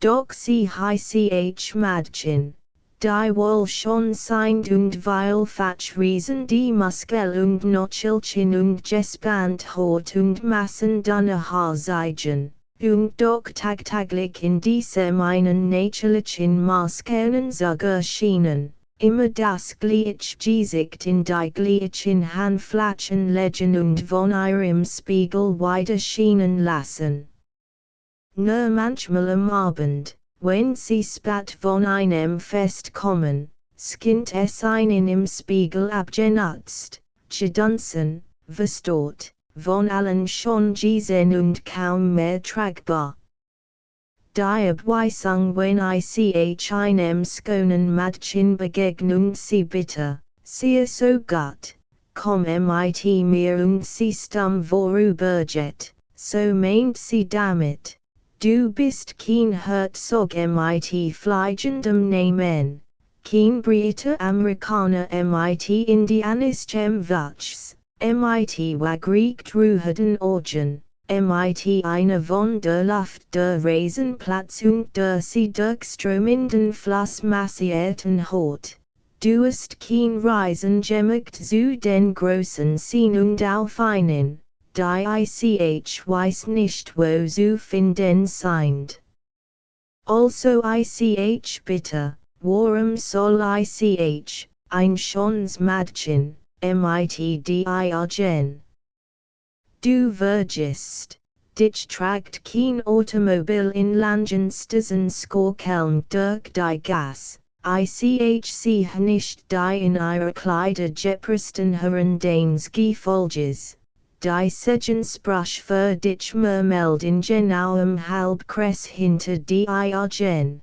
Doch sie heißch Madchen, die wohl schon sind und weil Fachriesen die Muskel und Nochelchen und gespannt hat und Massen dünne Haar zeigen, und doch tagtäglich in dieser meinen natürlichen Maßkernen zu erschienen, immer das gleich Gesicht in die gleichen Handflächen legen und von ihrem Spiegel weiter schienen lassen. Nur manchmal am Abend, wenn sie spät von einem Fest kommen, skint es einen im Spiegel abgenutzt, gedunsen, verstört, von allen schon gesehen und kaum mehr tragbar. Die Abweisung wenn ich einem schönen Mädchen begegnung sie bitte, sie so gut, komm mit mir und sie stumm vorübergeht, so meint sie damit. Du bist kein Herzog mit fliegendem Namen, kein Briter Amerikaner mit indianischem Wachs, mit wagricht-ruhigen Augen, mit einer von der Luft der Riesenplatz und der sie durchströmenden Fluss massierten Haut. Du hast kein Reisen gemacht zu den großen Seen und auf einen, die ich weiß nicht wo zu finden sind. Also ich bitte, warum soll ich, ein schönes Mädchen, mit dir? Du vergisst, dich tragt kein Automobil in Langenstessen Skorkelm durch die Gas, ich sehe nicht die in ihrer Kleider gepressten Herren deines Gefolges. Die Segensprach für dich melden genauem Halbkreis hinter dir,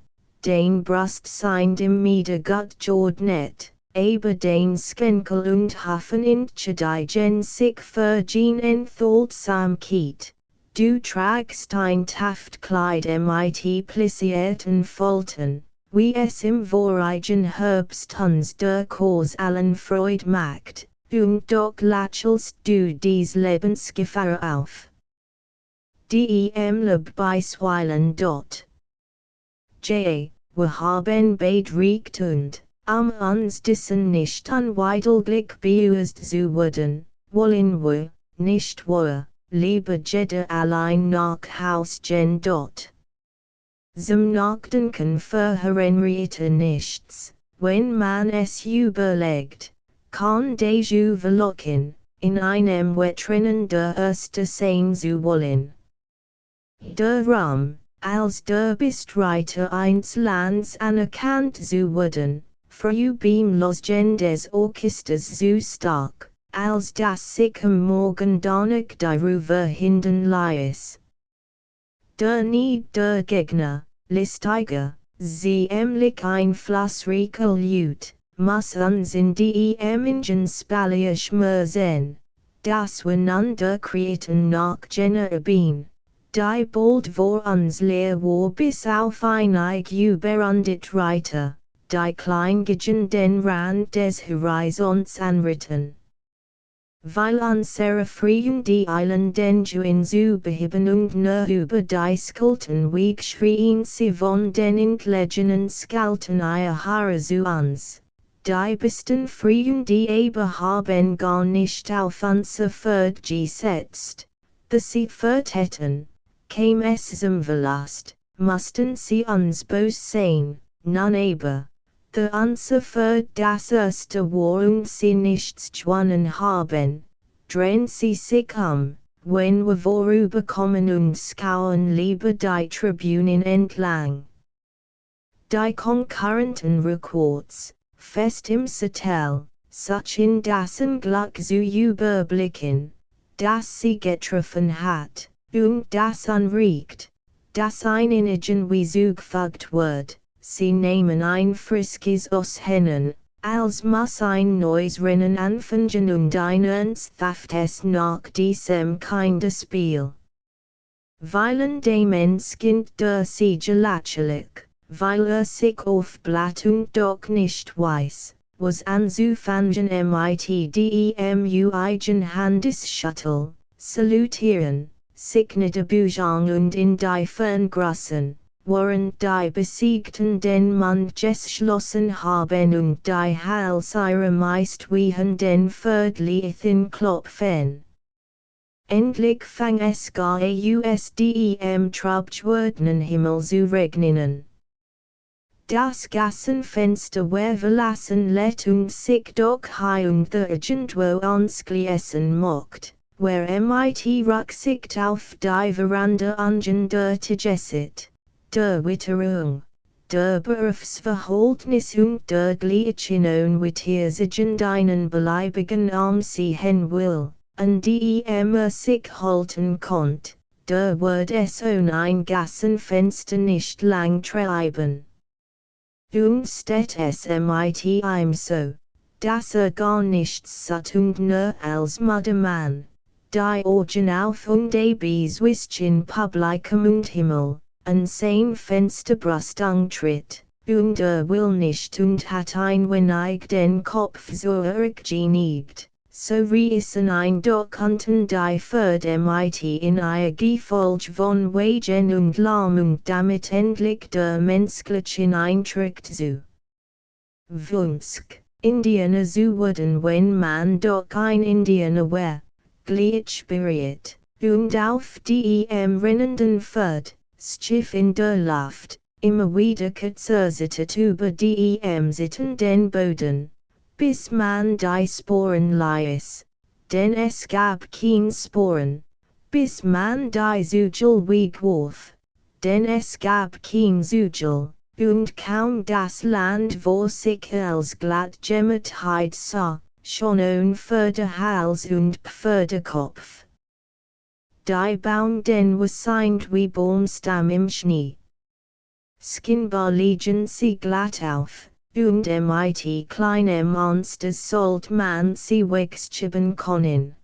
den Brust sind im gut geordnet, aber den Schenkel und Hafen die sich für Jean Enthaltsamkeit. Du tragst ein Taftkleid mit plissierten Folten, wie es im vorigen Herbst uns durchaus allen Freud macht. Und doch lächelst du dies Lebensgefahr auf. Leb bisweilen dort. Wir haben Betrachtung, uns dessen nicht unweidlich bewusst zu werden, wollen wir, nicht wahr, lieber jeder allein nach Haus gehen dort. Zum Nachdenken verhenriete nichts, wenn man es überlegt. Kann deju verlocken, in einem Wettrennen der Erste sein zu wollen. Darum, als der Bestreiter eines Lands anerkannt zu werden, beim Losgen des Orchesters so stark, als das sich am Morgen Donnerstag darüber hindern ließ. Der Need der Gegner, listiger, ziemlich ein flassriker Lüt. Muss uns in die Ingen spalisch sehen, das wir nun der Kreaten nach Generabin, die bald vor uns leer war bis auf einig überrundet Reiter, die Kleingegen den Rand des Horizons anritten. Weil unsere Freien die Eilanden zu beheben und nur über die Skulten Weg schrien sie von den entlegenen Skalten ihr Haare zu uns. Die besten Freien die haben gar nicht auf unser Pferd gesetzt. The sie Pferd hätten, käm es zum Verlust, mussten sie uns bös sehen, nun aber. The unser Pferd das erste war und sie nichts gewonnen haben, drehen sie sich wenn wir vorüberkommen und schauen lieber die Tribunen entlang. Die Konkurrenten Records. Fest im Sattel, such in dessen Glück zu überblicken, dass sie getroffen hat, und das anregt, Das einigen wie zugefügt wird, sie nehmen ein friskes aus Hennen, als muss ein neues Rennen anfangen und ein ernsthaftes nach diesem keine Spiel. Weilen dem Enskind der Siege lächerlich, weil sich auf Blattung doch nicht weiß, was anzufangen mit dem eigen Handelsshuttle, salutieren, sich nicht bugen und in die Ferngrassen, während die Besiegten den Mund geschlossen haben und die Hals ihrer meist wehenden Vödlichen klopfen. Endlich fang es gar ausdem Trubschwörtnenhimmel zu regnen. Das Gassenfenster war verlassen let und sich doch high und the irgendwo ansgließen mocht, where mit Rücksicht auf die Veranda ungen der Tigessit, der Witterung, der Berufsverhältnis und der Gleichung mit sich einen beliebigen sehen will. An dem sich halten konnt, der wird es ohne ein Gassenfenster nicht lang treiben. Steht es mit ihm so, dass gar nichts tun nur als Mudermann, die Augen auf und zwischen Publikum und Himmel, an sein Fensterbrust tritt, und will nicht und hat ein wenig den Kopf zurückgeneigt. So reißen ein doch unten die Pferde mit in ihr Gefolge von Wagen und Lahm und damit endlich der menschlichen Eintritt zu. Wunsk, Indianer zu werden wenn man doch ein Indianer wär, gleichbereit, und auf dem rennenden Pferd, Schiff in der Luft, immer wieder gezerrt über dem sitzenden Boden. Bis man die Sporen ließ, denn es gab kein Sporen, bis man die Zugel wegwarf, denn es gab kein Zugel, und kaum das Land vor sich als glatt Gemmetheit sah, schon ohne Förderhals und Förderkopf. Die Baum den wahrscheinlich wie Baumstamm im Schnee. Skinbar liegen sie glatt auf. Und mit kleine Monsters sollt man sie wegschieben können.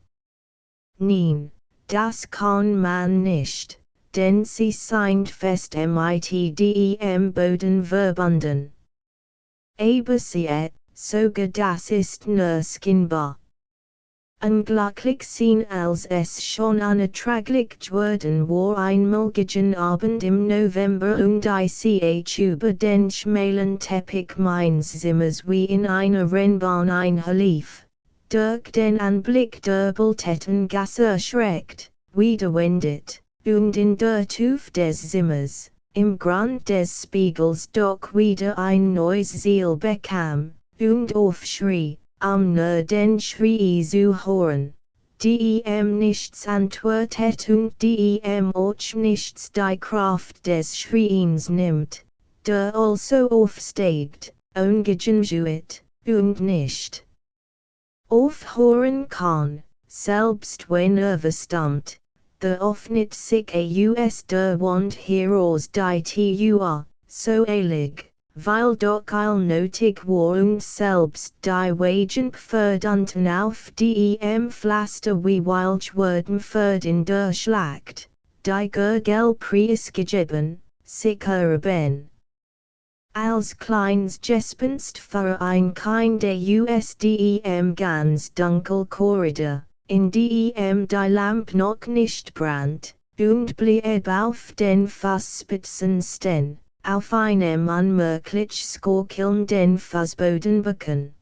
Nein, das kann man nicht, denn sie sind fest mit dem Boden verbunden. Aber sie sogar das ist nur skinbar. Unglücklich sein als es schon unerträglich geworden war einmal gegen Abend im November und ich über den schmalen Teppich meines Zimmers wie in einer Rennbahn einlief, durch den Anblick der Bultettengasse erschreckt, wiederwendet, und in der Tiefe des Zimmers, im Grund des Spiegels doch wieder ein neues Ziel bekam, und aufschrie. Nur den Schrie zu hören, dem nichts antwortet und dem auch nichts die Kraft des Schreiens nimmt, der also aufsteigt, ungegenjuet, und nicht aufhören kann, selbst wenn verstummt, der öffnet sich aus der Wand heraus die Tür, so eilig. Weil doch nötig war und selbst die Wagen pferdunten auf dem Pflaster wie wild wurden in der Schlacht, die Gurgel preisgegeben, sich erben. Als kleines Gespenst für ein Kind dem ganz dunkel Korridor, in dem die Lampe noch nicht brannt, und blieb auf den Fußspitzen stehen. Auf einem unmerklich skorkelnden Fußboden becken.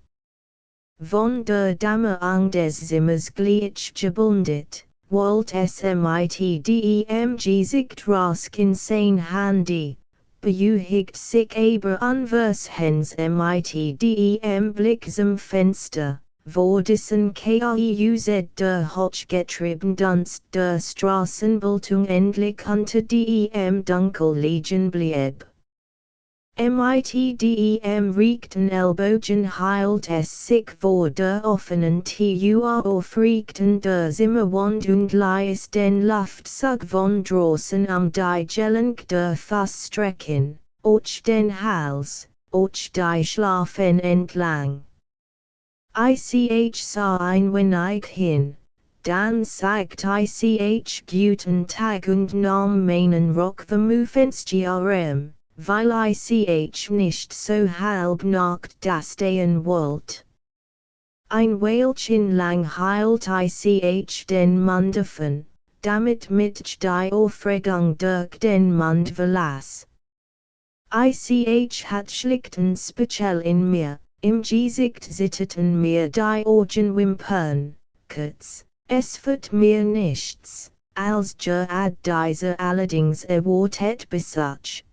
Von der Dämmerung des Zimmers gleichgebundet, wollt es mit dem Gesicht rasch in sein Handy, bejuhigt sich aber unversehens mit dem Blick zum Fenster, wo dessen kauz der hochgetrieben Dunst der Straßenbeltung endlich unter dem Dunkel liegen blieb. Mitdem richten Ellbogen heilt es sich vor der offenen Tür aufrichten der Zimmerwand und ließ den Luftzug von draußen am die Gelenk der Fußstrecken, och den Hals, och die Schlafen entlang. Ich sah ein wenig hin, dann sagt ich guten Tag und nahm meinen Rock vermufensgrm. Weil ich nicht so halb nacht das stehen wollt. Ein Weilchen lang hielt ich den Mund offen, damit mit die Aufregung durch den Mund verlass. Ich hat schlichten Spechel in mir, im Gesicht zitterten mir die Augenwimpern, kurz, es wird mir nichts, als ad diese allerdings erwartet besach.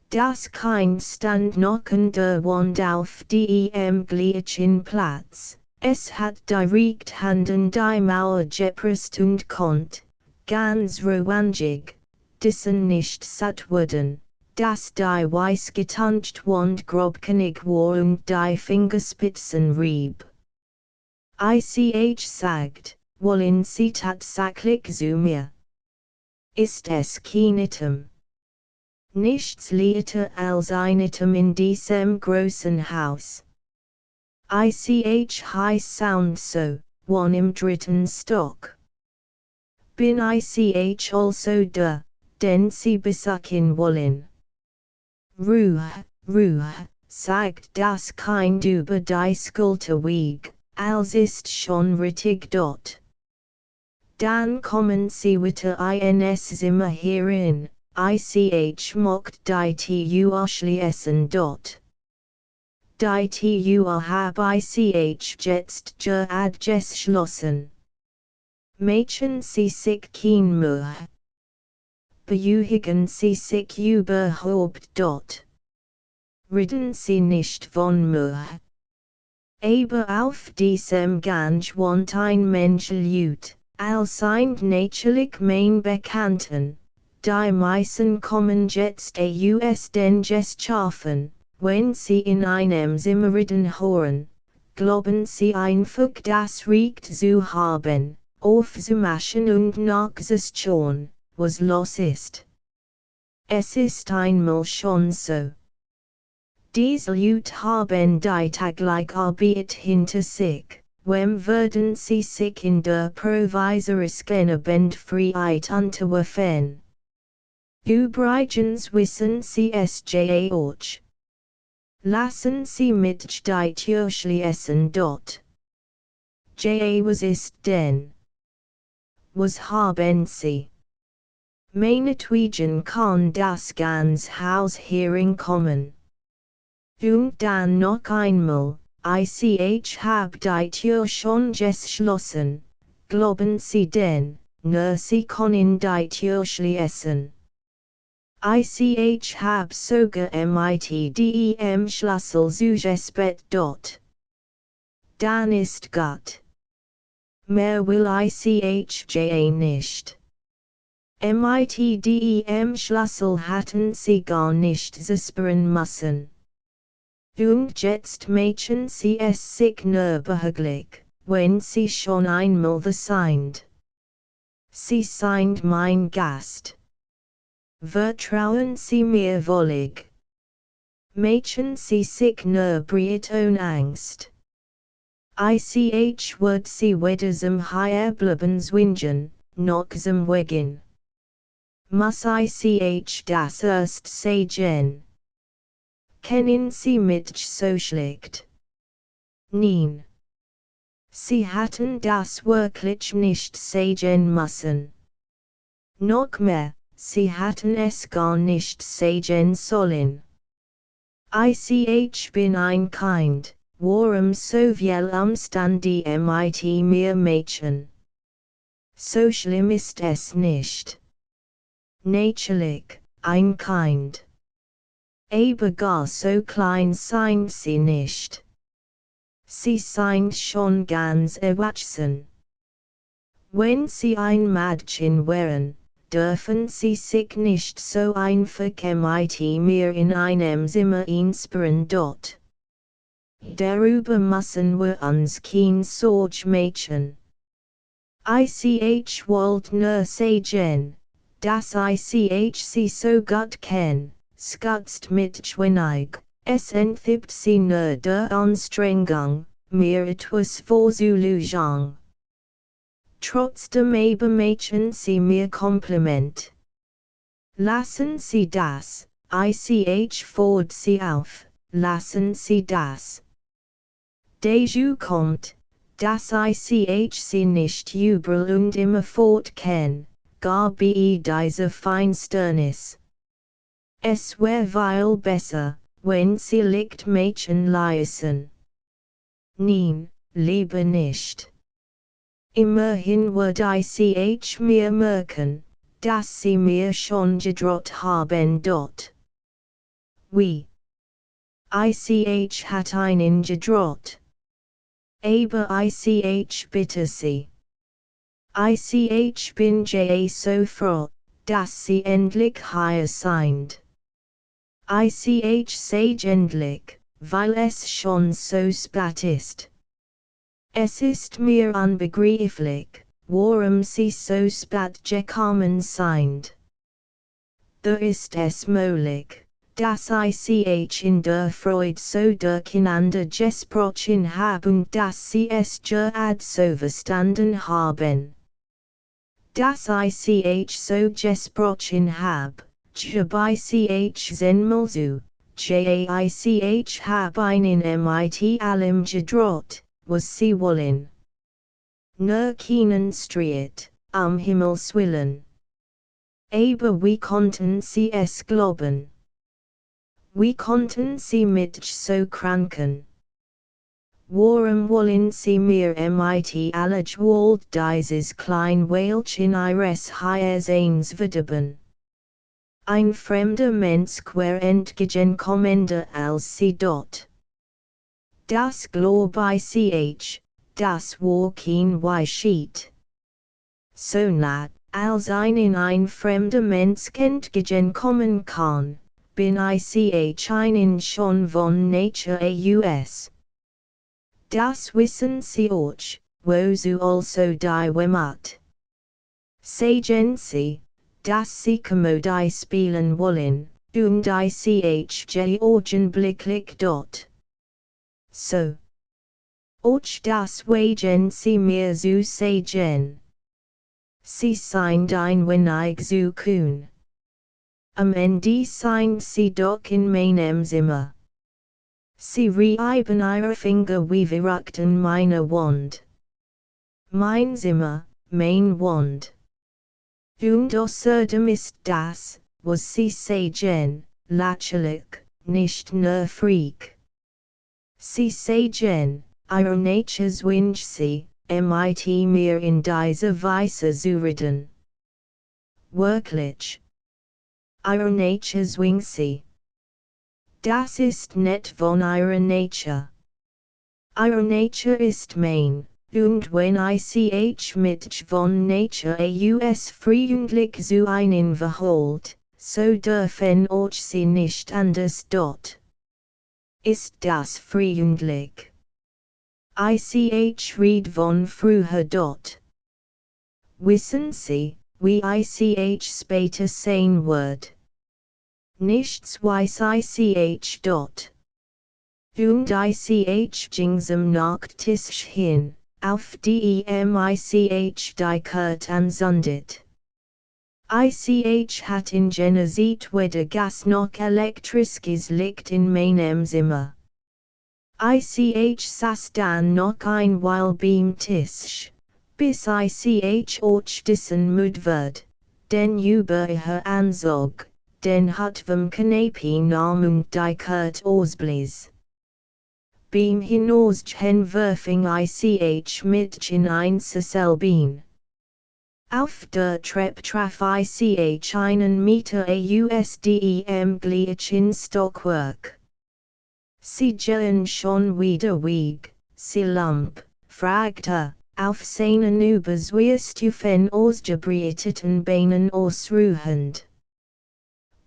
Das Kind stand noch an der Wand auf dem gleichen Platz, es hat direkt Handen die Mauer gepresst und konnt, ganz ruhig, diesen nicht satt wurden, dass die weiß getancht Wand grobknig war und die Fingerspitzen rieb. Ich sagt, wollen Sie tatsächlich zu mir? Ist es kein Item? Nichts leiter als ein Item in diesem großen Haus. High sound so, one im dritten Stock. Bin ich also da, den Sie besuchen wollen. Ruhe, sagt das Kind über die Schulterweg, als ist schon richtig dort. Dann kommen Sie wieder ins Zimmer herein. Ich mocht die Tür schließen dort. Die Tür hab ich jetzt gerade geschlossen. Machen Sie sich kein Mühe. Beruhigen Sie sich überhaupt dort. Reden Sie nicht von Mühe. Aber auf diesem Gang wohnt ein Menschenlut, als ein natürlich mein Bekannten. Die meisten kommen jetzt aus den Geschaffen, wenn sie in einem Zimmer reden hören, glauben sie einfach das Recht zu haben, aufzumachen und nachzuschauen, was los ist. Es ist einmal schon so. Diese Leute haben die tägliche Arbeit hinter sich, wem würden sie sich in der provisorischen Bandfreiheit unterwerfen? Übrigens wissen Sie es ja auch. Lassen Sie mit die Tür schließen dort. Was ist denn? Was haben Sie? Meinetwegen kann das ganz Haus hereinkommen. Und dann noch einmal, ich hab die Tür schon geschlossen, glauben Sie denn, nur Sie können die Tür schließen? Ich hab sogar mitdem Schlüssel zugespät dort. Dann ist gut. Mehr will ich ja nicht. Mitdem Schlüssel hatten Sie gar nicht zuspüren müssen. Und jetzt machen Sie es sich nur behaglich, wenn Sie schon einmal da sind. Sie sind mein Gast. Vertrauen Sie mir völlig. Machen Sie sich nur breit ohne Angst. Ich wird Sie weder zum Hierbleiben zwingen, noch zum Wegen. Muss ich das erst sagen? Kennen Sie mich so schlecht? Nein. Sie hatten das wirklich nicht sagen müssen. Noch mehr, Sie hatten es gar nicht sagen sollen. Ich bin ein Kind, warum so viel Umstand mit mir Mädchen? So schlimm ist es nicht. Natürlich, ein Kind. Aber gar so klein sind Sie nicht. Sie sind schon ganz erwachsen. Wenn Sie ein Mädchen wären, dürfen Sie sich nicht so einfach mit mir in einem Zimmer einsparen. Darüber müssen wir uns keine Sorge machen. Ich wollte nur sagen, dass ich Sie so gut kenn, skutzt mit wenig, es enthibt Sie nur der Anstrengung, mir etwas vorzulügen. Trotzdem machen Sie mir Kompliment. Lassen Sie das, ich fordere Sie auf, lassen Sie das. Dazu kommt, dass ich Sie nicht überall und immer fortkenn, gar bei dieser Feinsternis. Es wäre viel besser, wenn Sie liegt machen ließen. Nein, lieber nicht. Immerhin würde ich mir merken, dass Sie mir schon gedroht haben. Wie? Ich hat Ihnen gedroht. Aber ich bitte Sie. Ich bin so froh, dass Sie endlich hier sind. Ich sage endlich, weil es schon so spät ist. Es ist mir unbegreiflich, warum Sie so spät gekommen sind. Da ist es möglich, dass ich in der Freude so durcheinander gesprochen habe und dass Sie es gerade so verstanden haben. Dass ich so gesprochen habe, bei ich zenmal so, ich habe Ihnen mit allem gedroht, was Sie wollen. Nur keinen Streit, Himmels willen. Aber wie konnten Sie es glauben? Wie konnten Sie mich so kranken? Warum wollen Sie mir mit aller Gewalt dieses klein Wälchen Ihres Herzens verderben? Ein fremder Mensch quer entgegenkommender als Sie. Das glaub ich, das war kein Weisheit. So naht, als ein fremder Mensch entgegenkommen kann, bin ich einen schon von Nature aus. Das wissen Sie auch, wo Sie also die Wemat. Sagen Sie, dass Sie Kommodie spielen wollen, und ich augenblicklich dort. So. Och das wagen Sie mir zu sagen. Sie sind ein wenig zu kühn. Am Ende sind Sie doch in meinem Zimmer. Sie reiben Ihre Finger wie verrückt an meiner Wand. Mein Zimmer, mein Wand. Und außerdem ist das, was Sie sagen, lächerlich, nicht nur freak. Sie sagen, Ihre Natures wünscht Sie, mit mir in dieser Weise zu reden. Wirklich. Ihre Natures wünscht Sie. Das ist nicht von Ihrer Nature. Ihre Nature ist mein, und wenn ich mich von Nature aus freundlich zu Ihnen verhalte, so dürfen auch Sie nicht anders. Ist das freundlich? Ich red von früher. Wissen Sie, wie ich später sein wird? Nichts weiß ich. Und ich ging zum Nachttisch hin, auf dem ich die Kurt anzündet. Ich hat in jener Zeit weder Gas noch elektrisches Licht in meinem Zimmer. Ich saß dann noch ein Weile beim Tisch, bis ich auch diesen müd wird, denn über ihr Anzug, den hat vom Kanape nahm und die Kurt ausblies. Beim Hinausgehen werfing ich mit in ein Sesselbein. Auf der Treppe traf ich einen Mieter ausdem gleichen Stockwerk. Sie gehen schon wieder weg, Sie Lump, fragte, auf seinen Überswierstufen ausgebrieteten Beinen ausruhend.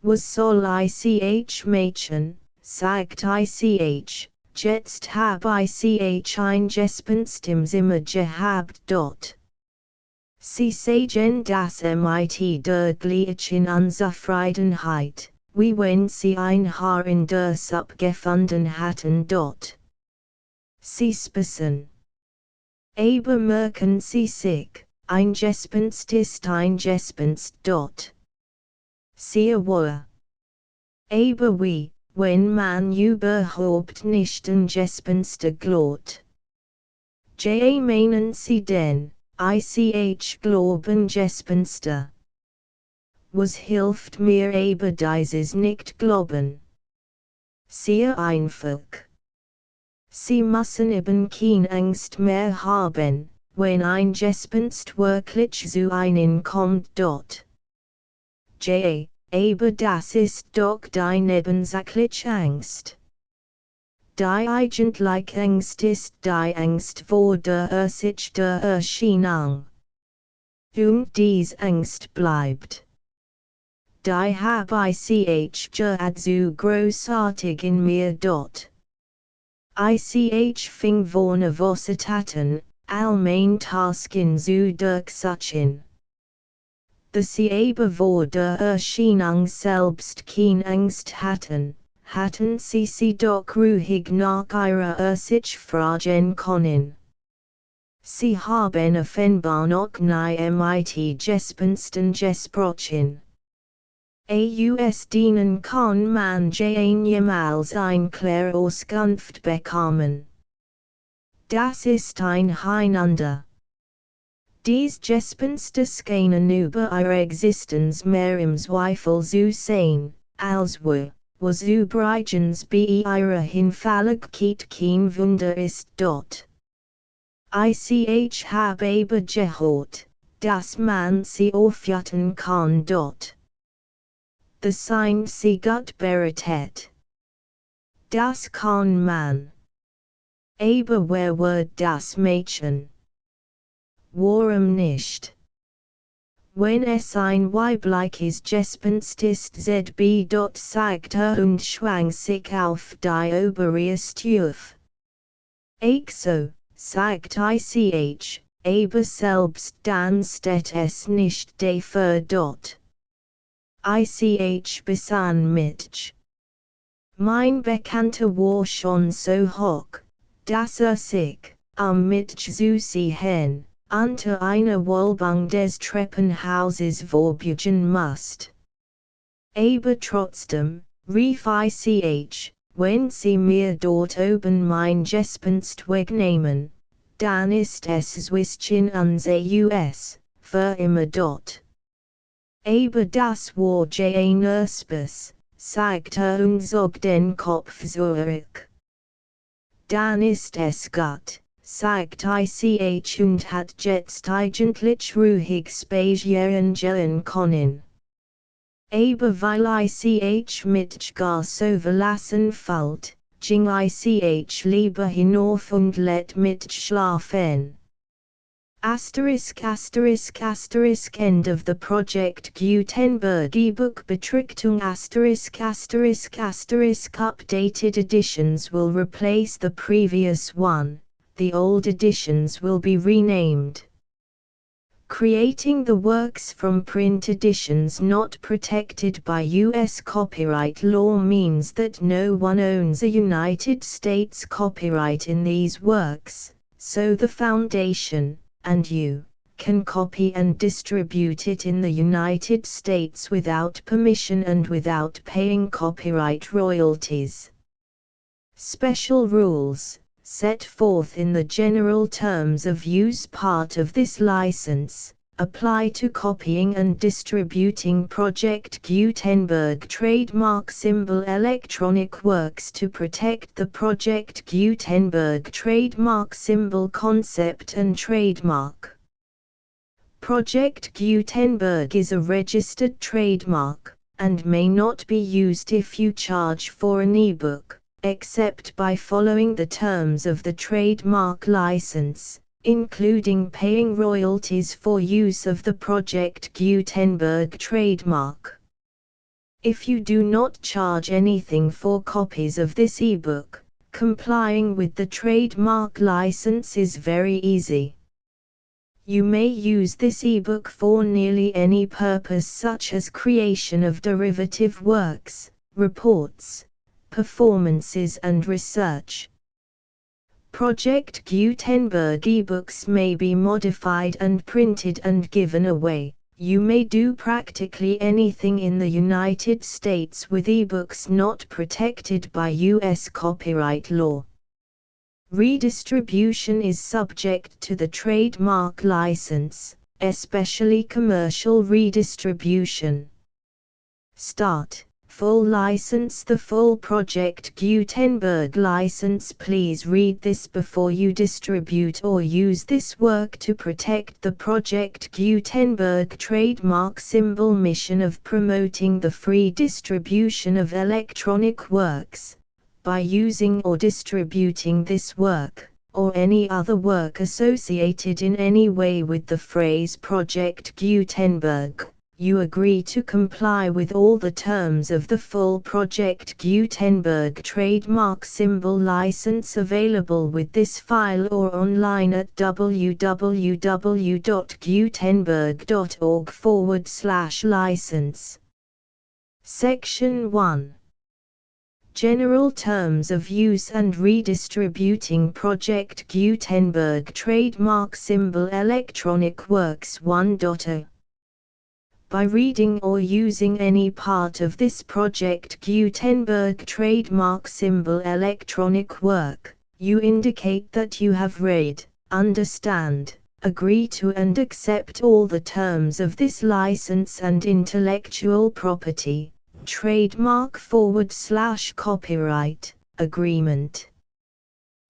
Was soll ich machen, sagt ich, jetzt hab ich ein Gespenst im Zimmer gehabt dort. Sie sagen das mit der gleichen Unzufriedenheit, wie wenn sie ein Haar in der Suppe gefunden hatten dort. Sie spissen. Aber merken Sie sich, ein Gespenst ist ein Gespenst dort. Sehr wohl. Aber wie, wenn man überhaupt nicht an Gespenster glaubt? Meinen Sie denn, ich glauben Gespenster? Was hilft mir aber dieses nicht glauben? Sehr einfach. Sie müssen eben keine Angst mehr haben, wenn ein Gespenst wirklich zu Ihnen kommt dort. Aber das ist doch die nebensächliche Angst. Die eigentliche Angst ist die Angst vor der Sicht der Erscheinung. Und diese Angst bleibt. Die hab ich gerade so großartig in mir dort. Ich fing vorne was taten, all mein Tasken zu durchsuchen. Dass sie aber vor der Erscheinung selbst keine Angst hatten sie doch ruhig nach ihrer Sicht fragen können. Sie haben offenbar noch nie mit Gespensten gesprochen. Aus denen kann man jemals ein klare Auskunft bekommen. Das ist ein Einander. Dies Gespenster scheinen über ihre Existenz mehr im Zweifel zu sein, als was übrigens bei ihrer Hinfälligkeit kein Wunder ist dort. Ich hab aber gehört, dass man sie aufjagen kann dort. The sign sie gut beritet. Das kann man. Aber wer wird das Mädchen? Warum nicht? Wenn es ein weibliches Gespenst ist, ZB. Sagt und schwang sich auf die obere Stufe. So, sagt ich, aber selbst dann steht es nicht dafür dort. Ich besann mich. Mein Bekannter war schon so hoch, dass sich, mich zu sehen, unter einer Wölbung des Treppenhauses vorbeugen musste. Aber trotzdem, rief ich, wenn Sie mir dort oben mein Gespenst wegnehmen, dann ist es zwischen uns für immer dort. Aber das war ein Erspaß, sagt und zog den Kopf zurück. Dann ist es gut, sagt ich und hat jetzt eigentlich ruhig speichern gehen können. Aber weil ich mich gar so verlassen fällt, ging ich lieber hinauf und let mich schlafen. End of the Project Gutenberg ebook Betrachtung updated editions will replace the previous one, the old editions will be renamed. Creating the works from print editions not protected by U.S. copyright law means that no one owns a United States copyright in these works, so the Foundation, and you, can copy and distribute it in the United States without permission and without paying copyright royalties. Special rules, set forth in the general terms of use part of this license, apply to copying and distributing Project Gutenberg trademark symbol electronic works to protect the Project Gutenberg trademark symbol concept and trademark. Project Gutenberg is a registered trademark, and may not be used if you charge for an ebook, except by following the terms of the trademark license, including paying royalties for use of the Project Gutenberg trademark. If you do not charge anything for copies of this ebook, complying with the trademark license is very easy. You may use this ebook for nearly any purpose, such as creation of derivative works, reports, performances and research. Project Gutenberg ebooks may be modified and printed and given away. You may do practically anything in the United States with ebooks not protected by U.S. copyright law. Redistribution is subject to the trademark license, especially commercial redistribution. Start. Full license. The full Project Gutenberg license. Please read this before you distribute or use this work to protect the Project Gutenberg trademark symbol. Mission of promoting the free distribution of electronic works. By using or distributing this work, or any other work associated in any way with the phrase Project Gutenberg, you agree to comply with all the terms of the full Project Gutenberg trademark symbol license available with this file or online at www.gutenberg.org/license. Section 1. General Terms of Use and Redistributing Project Gutenberg Trademark Symbol Electronic Works 1.0. By reading or using any part of this Project Gutenberg trademark symbol electronic work, you indicate that you have read, understand, agree to and accept all the terms of this license and intellectual property, trademark/copyright, agreement.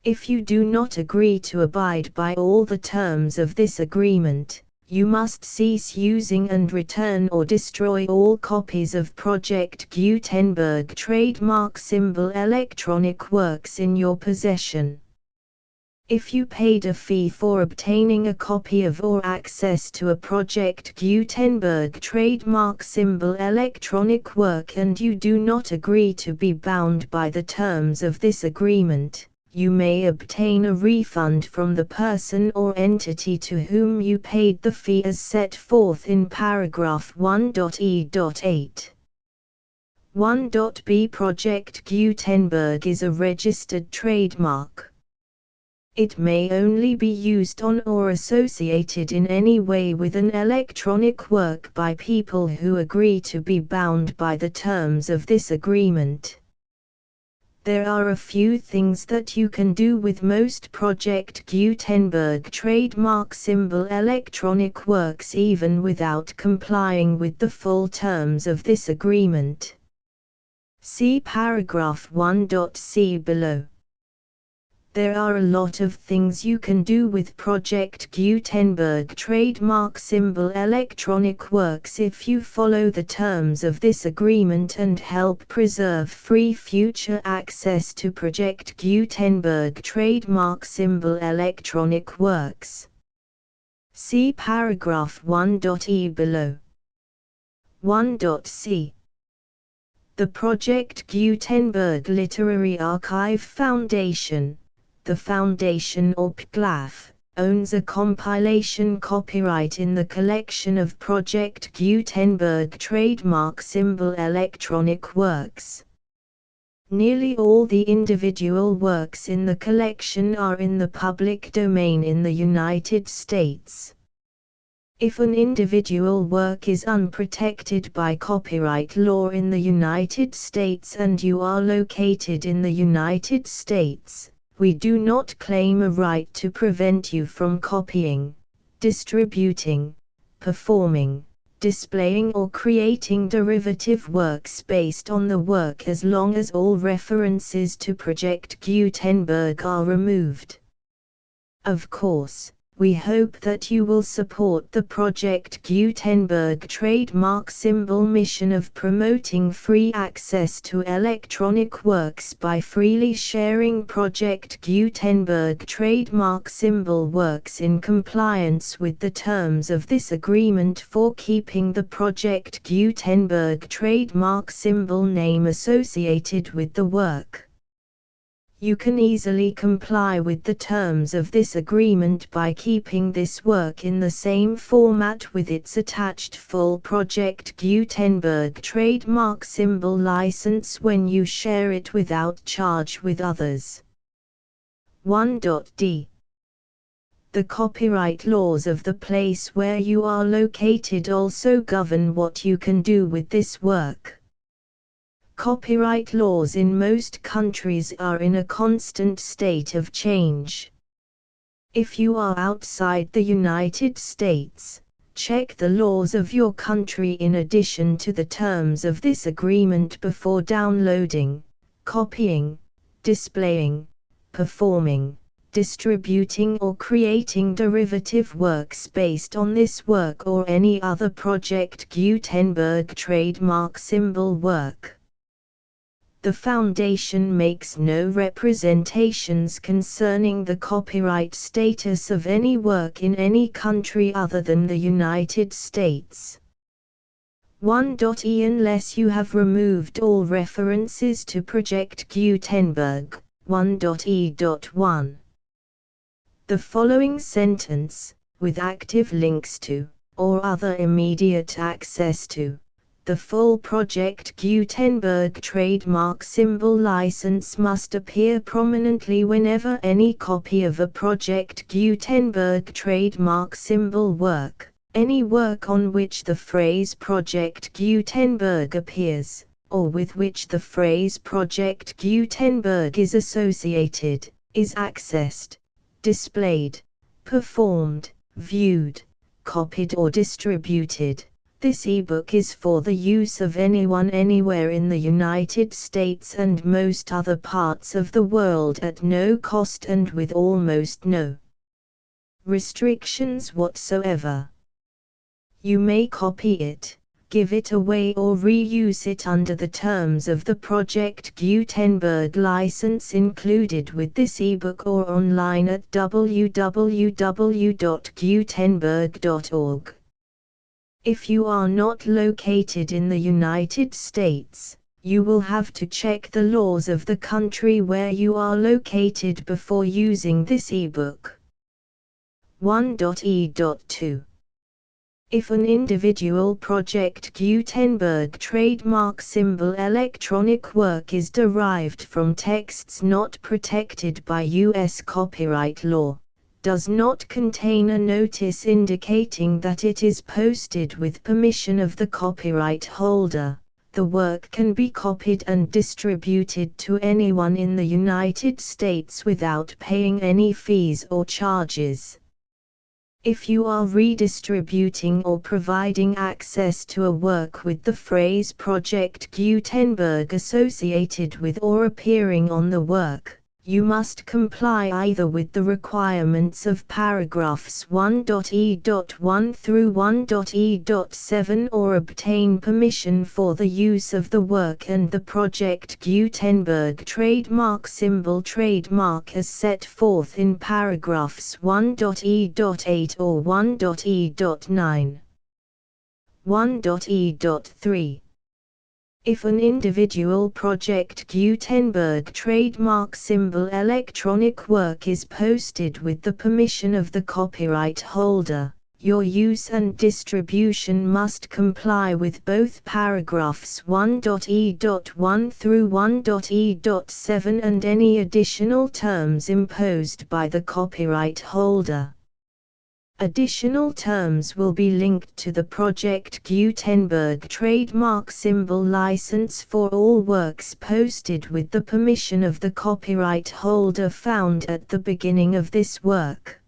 If you do not agree to abide by all the terms of this agreement, you must cease using and return or destroy all copies of Project Gutenberg trademark symbol electronic works in your possession. If you paid a fee for obtaining a copy of or access to a Project Gutenberg trademark symbol electronic work and you do not agree to be bound by the terms of this agreement, you may obtain a refund from the person or entity to whom you paid the fee as set forth in paragraph 1.e.8. 1.b Project Gutenberg is a registered trademark. It may only be used on or associated in any way with an electronic work by people who agree to be bound by the terms of this agreement. There are a few things that you can do with most Project Gutenberg trademark symbol electronic works even without complying with the full terms of this agreement. See paragraph 1.c below. There are a lot of things you can do with Project Gutenberg trademark symbol electronic works if you follow the terms of this agreement and help preserve free future access to Project Gutenberg trademark symbol electronic works. See paragraph 1.e below. 1.c. The Project Gutenberg Literary Archive Foundation, the Foundation or PGLAF, owns a compilation copyright in the collection of Project Gutenberg trademark symbol electronic works. Nearly all the individual works in the collection are in the public domain in the United States. If an individual work is unprotected by copyright law in the United States and you are located in the United States, we do not claim a right to prevent you from copying, distributing, performing, displaying or creating derivative works based on the work as long as all references to Project Gutenberg are removed. Of course, We hope that you will support the Project Gutenberg trademark symbol mission of promoting free access to electronic works by freely sharing Project Gutenberg trademark symbol works in compliance with the terms of this agreement for keeping the Project Gutenberg trademark symbol name associated with the work. You can easily comply with the terms of this agreement by keeping this work in the same format with its attached full Project Gutenberg trademark symbol license when you share it without charge with others. 1.d. The copyright laws of the place where you are located also govern what you can do with this work. Copyright laws in most countries are in a constant state of change. If you are outside the United States, check the laws of your country in addition to the terms of this agreement before downloading, copying, displaying, performing, distributing or creating derivative works based on this work or any other Project Gutenberg trademark symbol work. The Foundation makes no representations concerning the copyright status of any work in any country other than the United States. 1.e. Unless you have removed all references to Project Gutenberg, 1.e.1. The following sentence, with active links to, or other immediate access to, the full Project Gutenberg trademark symbol license must appear prominently whenever any copy of a Project Gutenberg trademark symbol work, any work on which the phrase Project Gutenberg appears, or with which the phrase Project Gutenberg is associated, is accessed, displayed, performed, viewed, copied or distributed. This ebook is for the use of anyone anywhere in the United States and most other parts of the world at no cost and with almost no restrictions whatsoever. You may copy it, give it away or reuse it under the terms of the Project Gutenberg license included with this ebook or online at www.gutenberg.org. If you are not located in the United States, you will have to check the laws of the country where you are located before using this ebook. 1.e.2. If an individual Project Gutenberg trademark symbol electronic work is derived from texts not protected by U.S. copyright law, does not contain a notice indicating that it is posted with permission of the copyright holder, the work can be copied and distributed to anyone in the United States without paying any fees or charges. If you are redistributing or providing access to a work with the phrase Project Gutenberg associated with or appearing on the work, you must comply either with the requirements of paragraphs 1.e.1 through 1.e.7 or obtain permission for the use of the work and the Project Gutenberg trademark symbol trademark as set forth in paragraphs 1.e.8 or 1.e.9. 1.e.3. If an individual Project Gutenberg trademark symbol electronic work is posted with the permission of the copyright holder, your use and distribution must comply with both paragraphs 1.e.1 through 1.e.7 and any additional terms imposed by the copyright holder. Additional terms will be linked to the Project Gutenberg trademark symbol license for all works posted with the permission of the copyright holder found at the beginning of this work.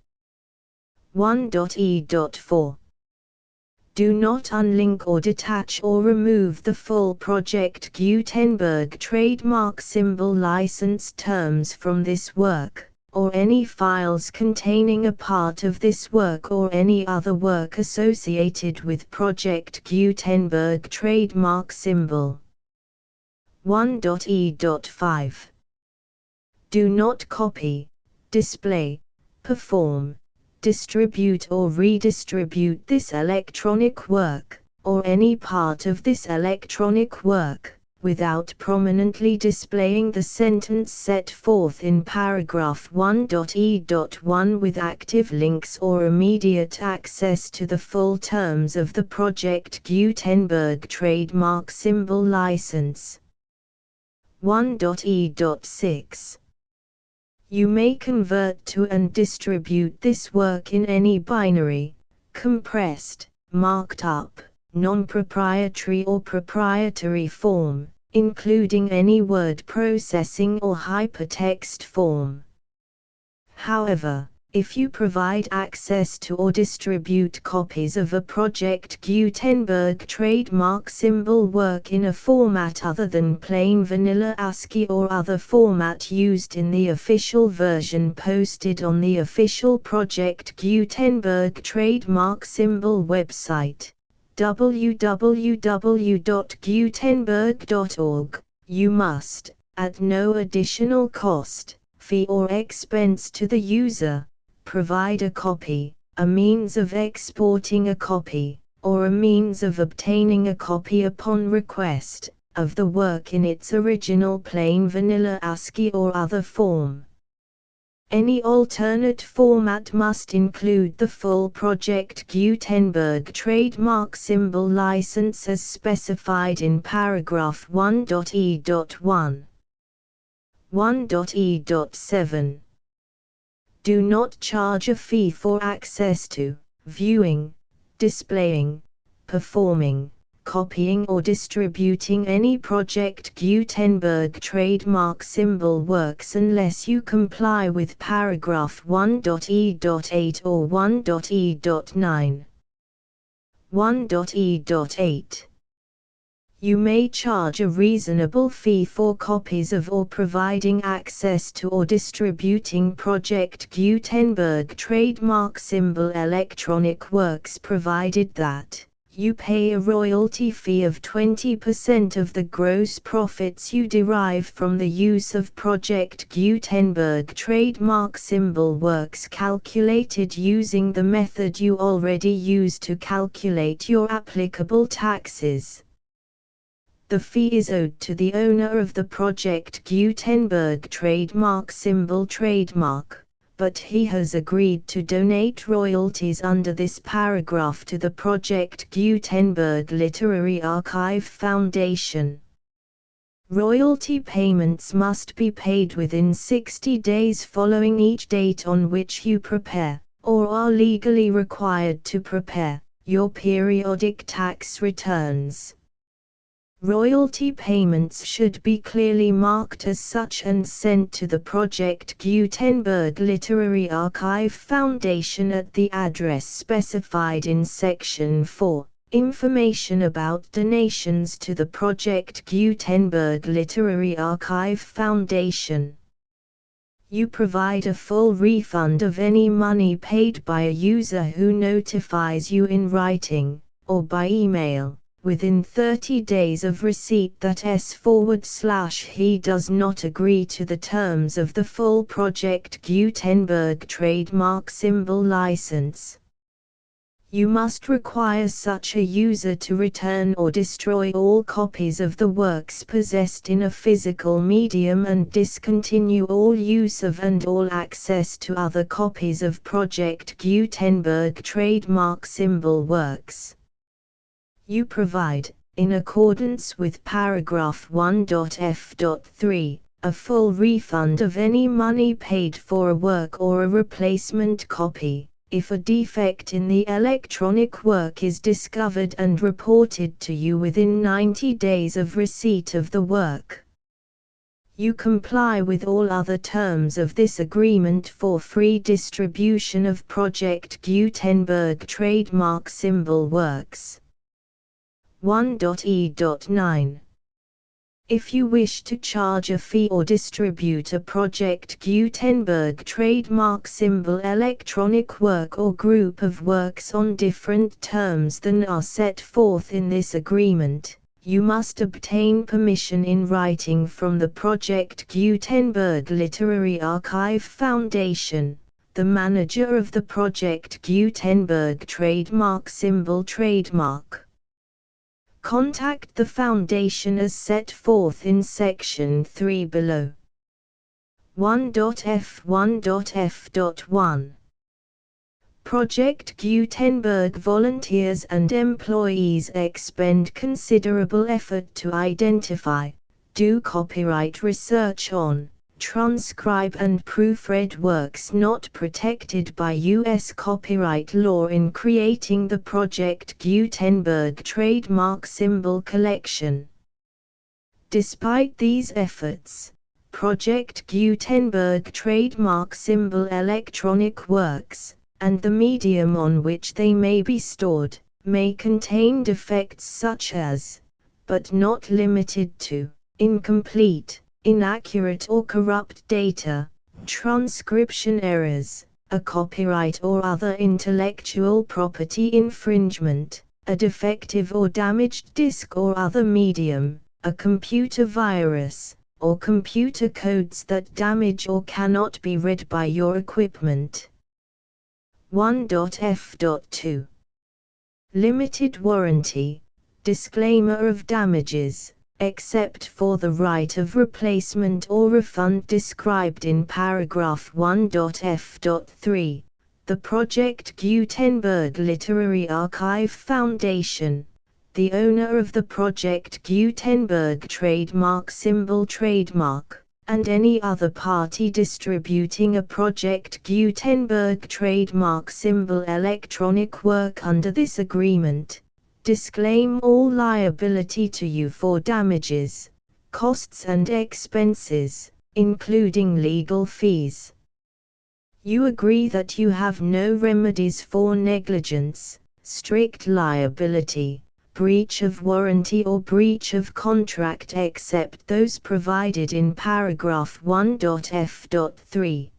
1.e.4. Do not unlink or detach or remove the full Project Gutenberg trademark symbol license terms from this work, or any files containing a part of this work or any other work associated with Project Gutenberg trademark symbol. 1.e.5 Do not copy, display, perform, distribute or redistribute this electronic work, or any part of this electronic work, without prominently displaying the sentence set forth in paragraph 1.e.1 with active links or immediate access to the full terms of the Project Gutenberg trademark symbol license. 1.e.6 You may convert to and distribute this work in any binary, compressed, marked up, non-proprietary or proprietary form, including any word processing or hypertext form. However, if you provide access to or distribute copies of a Project Gutenberg trademark symbol work in a format other than plain vanilla ASCII or other format used in the official version posted on the official Project Gutenberg trademark symbol website, www.gutenberg.org, you must, at no additional cost, fee or expense to the user, provide a copy, a means of exporting a copy, or a means of obtaining a copy upon request, of the work in its original plain vanilla ASCII or other form. Any alternate format must include the full Project Gutenberg trademark symbol license as specified in paragraph 1.e.1. 1.e.7 Do not charge a fee for access to, viewing, displaying, performing, copying or distributing any Project Gutenberg trademark symbol works unless you comply with paragraph 1.e.8 or 1.e.9. 1.e.8 You may charge a reasonable fee for copies of or providing access to or distributing Project Gutenberg trademark symbol electronic works provided that you pay a royalty fee of 20% of the gross profits you derive from the use of Project Gutenberg trademark symbol works calculated using the method you already use to calculate your applicable taxes. The fee is owed to the owner of the Project Gutenberg trademark symbol trademark, but he has agreed to donate royalties under this paragraph to the Project Gutenberg Literary Archive Foundation. Royalty payments must be paid within 60 days following each date on which you prepare, or are legally required to prepare, your periodic tax returns. Royalty payments should be clearly marked as such and sent to the Project Gutenberg Literary Archive Foundation at the address specified in Section 4, Information about donations to the Project Gutenberg Literary Archive Foundation. You provide a full refund of any money paid by a user who notifies you in writing, or by email, within 30 days of receipt that he does not agree to the terms of the full Project Gutenberg trademark symbol license. You must require such a user to return or destroy all copies of the works possessed in a physical medium and discontinue all use of and all access to other copies of Project Gutenberg trademark symbol works. You provide, in accordance with paragraph 1.f.3, a full refund of any money paid for a work or a replacement copy, if a defect in the electronic work is discovered and reported to you within 90 days of receipt of the work. You comply with all other terms of this agreement for free distribution of Project Gutenberg trademark symbol works. 1.e.9 If you wish to charge a fee or distribute a Project Gutenberg trademark symbol electronic work or group of works on different terms than are set forth in this agreement, you must obtain permission in writing from the Project Gutenberg Literary Archive Foundation, the manager of the Project Gutenberg trademark symbol trademark. Contact the Foundation as set forth in Section 3 below. 1.f1.f.1 Project Gutenberg volunteers and employees expend considerable effort to identify, do copyright research on, transcribe and proofread works not protected by U.S. copyright law in creating the Project Gutenberg trademark symbol collection. Despite these efforts, Project Gutenberg trademark symbol electronic works, and the medium on which they may be stored, may contain defects such as, but not limited to, incomplete, inaccurate or corrupt data, transcription errors, a copyright or other intellectual property infringement, a defective or damaged disk or other medium, a computer virus, or computer codes that damage or cannot be read by your equipment. 1.f.2 Limited warranty, disclaimer of damages, except for the right of replacement or refund described in paragraph 1.f.3, the Project Gutenberg Literary Archive Foundation, the owner of the Project Gutenberg trademark symbol trademark, and any other party distributing a Project Gutenberg trademark symbol electronic work under this agreement, disclaim all liability to you for damages, costs and expenses, including legal fees. You agree that you have no remedies for negligence, strict liability, breach of warranty or breach of contract except those provided in paragraph 1.f.3.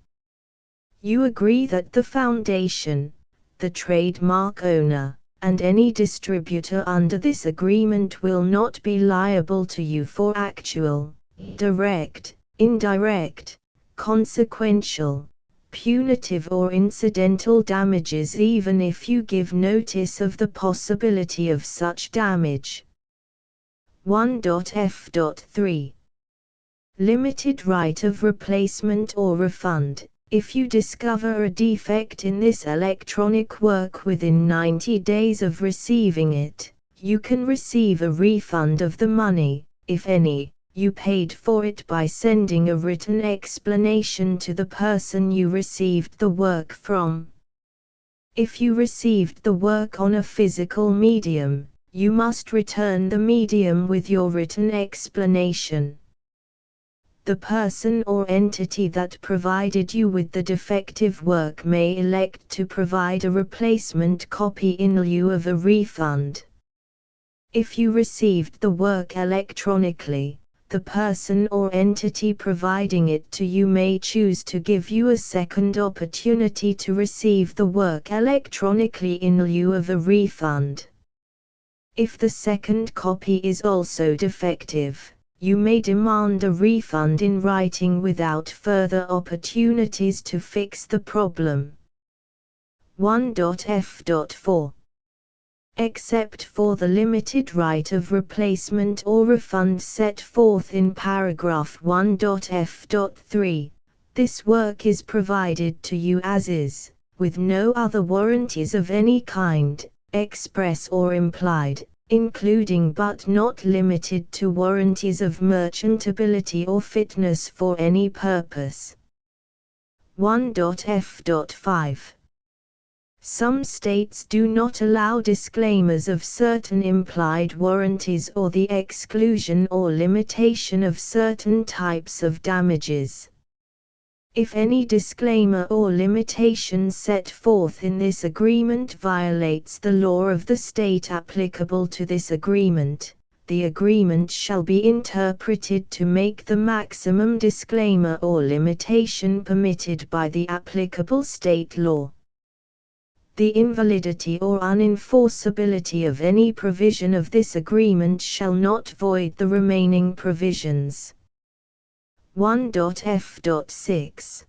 You agree that the Foundation, the trademark owner, and any distributor under this agreement will not be liable to you for actual, direct, indirect, consequential, punitive or incidental damages even if you give notice of the possibility of such damage. 1.f.3 Limited right of replacement or refund. If you discover a defect in this electronic work within 90 days of receiving it, you can receive a refund of the money, if any, you paid for it by sending a written explanation to the person you received the work from. If you received the work on a physical medium, you must return the medium with your written explanation. The person or entity that provided you with the defective work may elect to provide a replacement copy in lieu of a refund. If you received the work electronically, the person or entity providing it to you may choose to give you a second opportunity to receive the work electronically in lieu of a refund. If the second copy is also defective, you may demand a refund in writing without further opportunities to fix the problem. 1.f.4 Except for the limited right of replacement or refund set forth in paragraph 1.f.3, this work is provided to you as is, with no other warranties of any kind, express or implied, including but not limited to warranties of merchantability or fitness for any purpose. 1.f.5 Some states do not allow disclaimers of certain implied warranties or the exclusion or limitation of certain types of damages. If any disclaimer or limitation set forth in this agreement violates the law of the state applicable to this agreement, the agreement shall be interpreted to make the maximum disclaimer or limitation permitted by the applicable state law. The invalidity or unenforceability of any provision of this agreement shall not void the remaining provisions. 1.f.6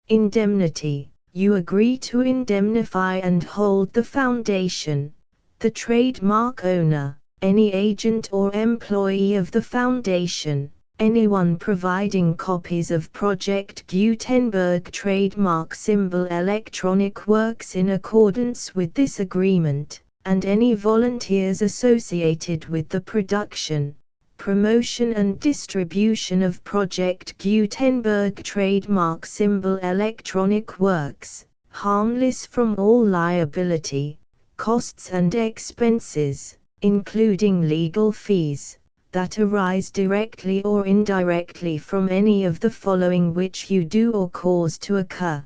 Indemnity. You agree to indemnify and hold the foundation, the trademark owner, any agent or employee of the foundation, anyone providing copies of Project Gutenberg trademark symbol electronic works in accordance with this agreement, and any volunteers associated with the production, promotion and distribution of Project Gutenberg trademark symbol electronic works, harmless from all liability, costs and expenses, including legal fees, that arise directly or indirectly from any of the following which you do or cause to occur.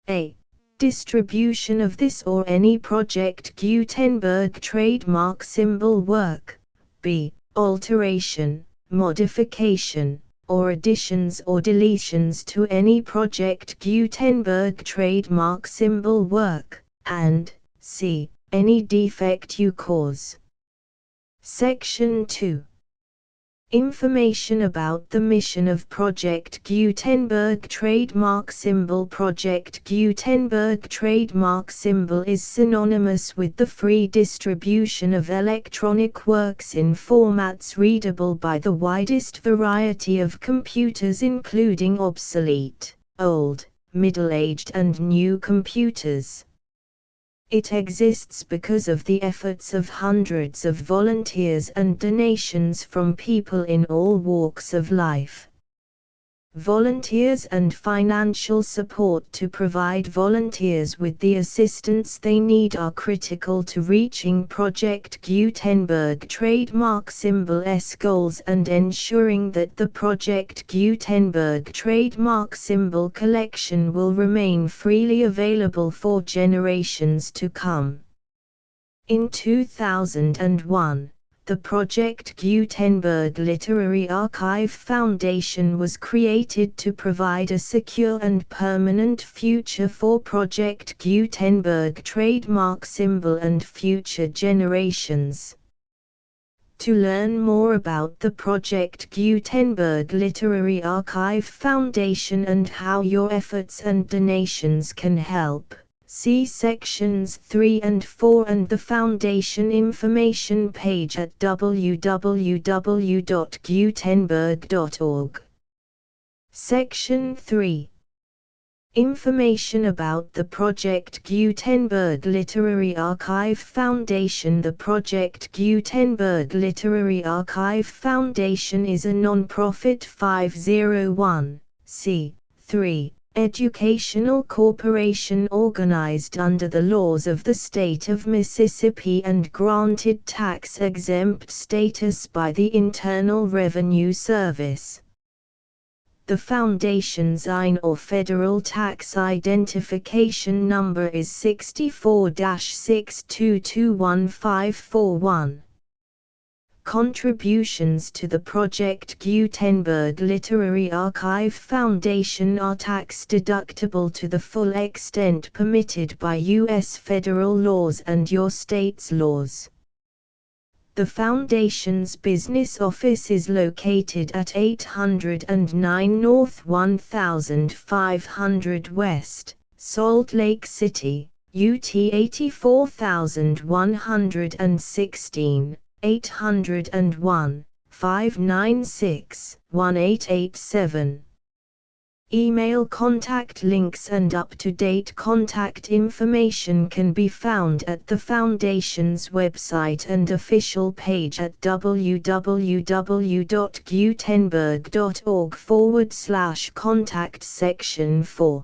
A. Distribution of this or any Project Gutenberg trademark symbol work. B. Alteration, modification, or additions or deletions to any Project Gutenberg trademark symbol work, and C. Any defect you cause. Section 2. Information about the mission of Project Gutenberg trademark symbol. Project Gutenberg trademark symbol is synonymous with the free distribution of electronic works in formats readable by the widest variety of computers, including obsolete, old, middle-aged and new computers. It exists because of the efforts of hundreds of volunteers and donations from people in all walks of life. Volunteers and financial support to provide volunteers with the assistance they need are critical to reaching Project Gutenberg trademark symbol's goals and ensuring that the Project Gutenberg trademark symbol collection will remain freely available for generations to come. In 2001, the Project Gutenberg Literary Archive Foundation was created to provide a secure and permanent future for Project Gutenberg trademark symbol and future generations. To learn more about the Project Gutenberg Literary Archive Foundation and how your efforts and donations can help, see sections 3 and 4 and the Foundation information page at www.gutenberg.org. Section 3. Information about the Project Gutenberg Literary Archive Foundation. The Project Gutenberg Literary Archive Foundation is a non-profit 501(c)(3) educational corporation organized under the laws of the state of Mississippi and granted tax-exempt status by the Internal Revenue Service. The Foundation's IN or Federal Tax Identification Number is 64-6221541. Contributions to the Project Gutenberg Literary Archive Foundation are tax-deductible to the full extent permitted by U.S. federal laws and your state's laws. The Foundation's business office is located at 809 North 1500 West, Salt Lake City, UT 84116. 801-596-1887. Email contact links and up-to-date contact information can be found at the Foundation's website and official page at www.gutenberg.org/contact section 4.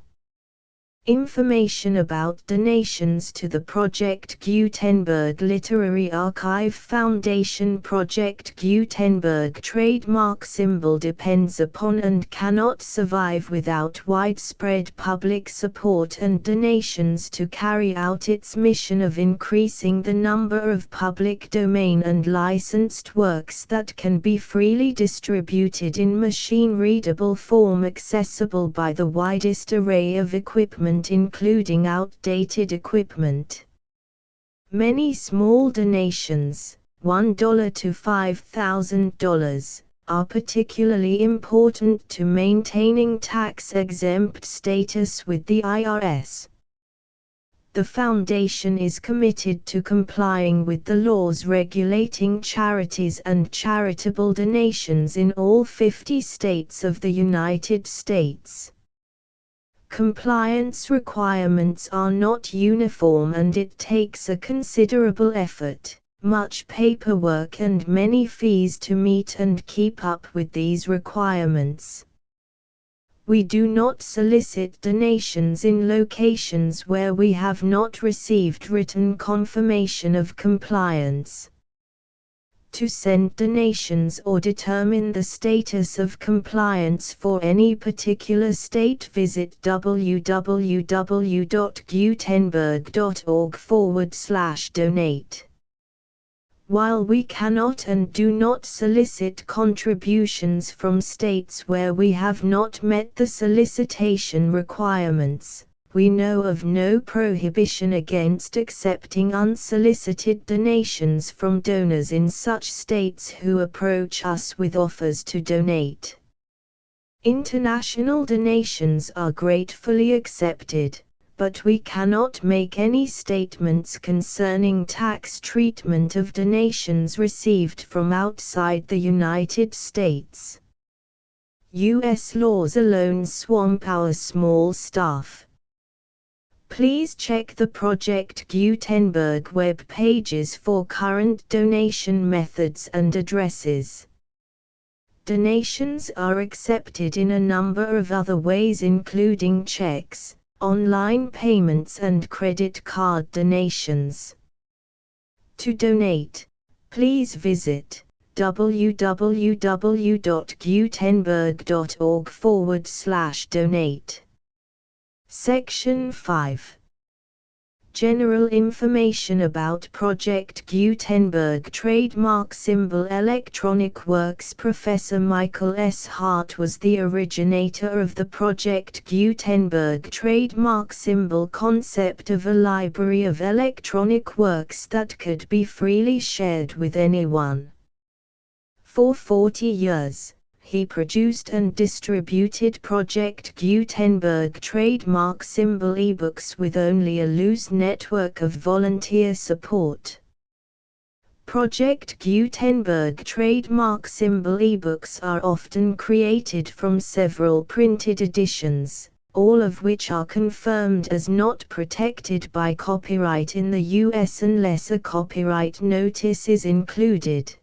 Information about donations to the Project Gutenberg Literary Archive Foundation. Project Gutenberg trademark symbol depends upon and cannot survive without widespread public support and donations to carry out its mission of increasing the number of public domain and licensed works that can be freely distributed in machine-readable form accessible by the widest array of equipment, including outdated equipment. Many small donations, $1 to $5,000, are particularly important to maintaining tax-exempt status with the IRS. The Foundation is committed to complying with the laws regulating charities and charitable donations in all 50 states of the United States. Compliance requirements are not uniform and it takes a considerable effort, much paperwork and many fees to meet and keep up with these requirements. We do not solicit donations in locations where we have not received written confirmation of compliance. To send donations or determine the status of compliance for any particular state, visit www.gutenberg.org/donate. While we cannot and do not solicit contributions from states where we have not met the solicitation requirements, we know of no prohibition against accepting unsolicited donations from donors in such states who approach us with offers to donate. International donations are gratefully accepted, but we cannot make any statements concerning tax treatment of donations received from outside the United States. U.S. laws alone swamp our small staff. Please check the Project Gutenberg web pages for current donation methods and addresses. Donations are accepted in a number of other ways, including checks, online payments and credit card donations. To donate, please visit www.gutenberg.org/donate. Section 5. General information about Project Gutenberg trademark symbol electronic works. Professor Michael S. Hart was the originator of the Project Gutenberg trademark symbol concept of a library of electronic works that could be freely shared with anyone. For 40 years, he produced and distributed Project Gutenberg trademark symbol ebooks with only a loose network of volunteer support. Project Gutenberg trademark symbol ebooks are often created from several printed editions, all of which are confirmed as not protected by copyright in the US unless a copyright notice is included.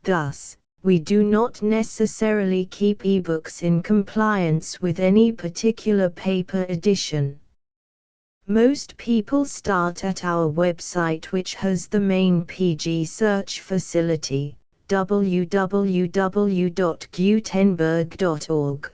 Thus, we do not necessarily keep ebooks in compliance with any particular paper edition. Most people start at our website, which has the main PG search facility, www.gutenberg.org.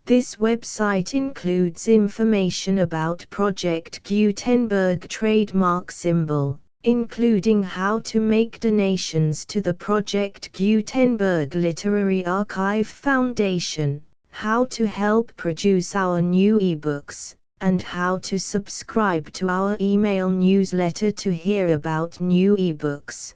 This website includes information about Project Gutenberg trademark symbol, including how to make donations to the Project Gutenberg Literary Archive Foundation, how to help produce our new ebooks, and how to subscribe to our email newsletter to hear about new ebooks.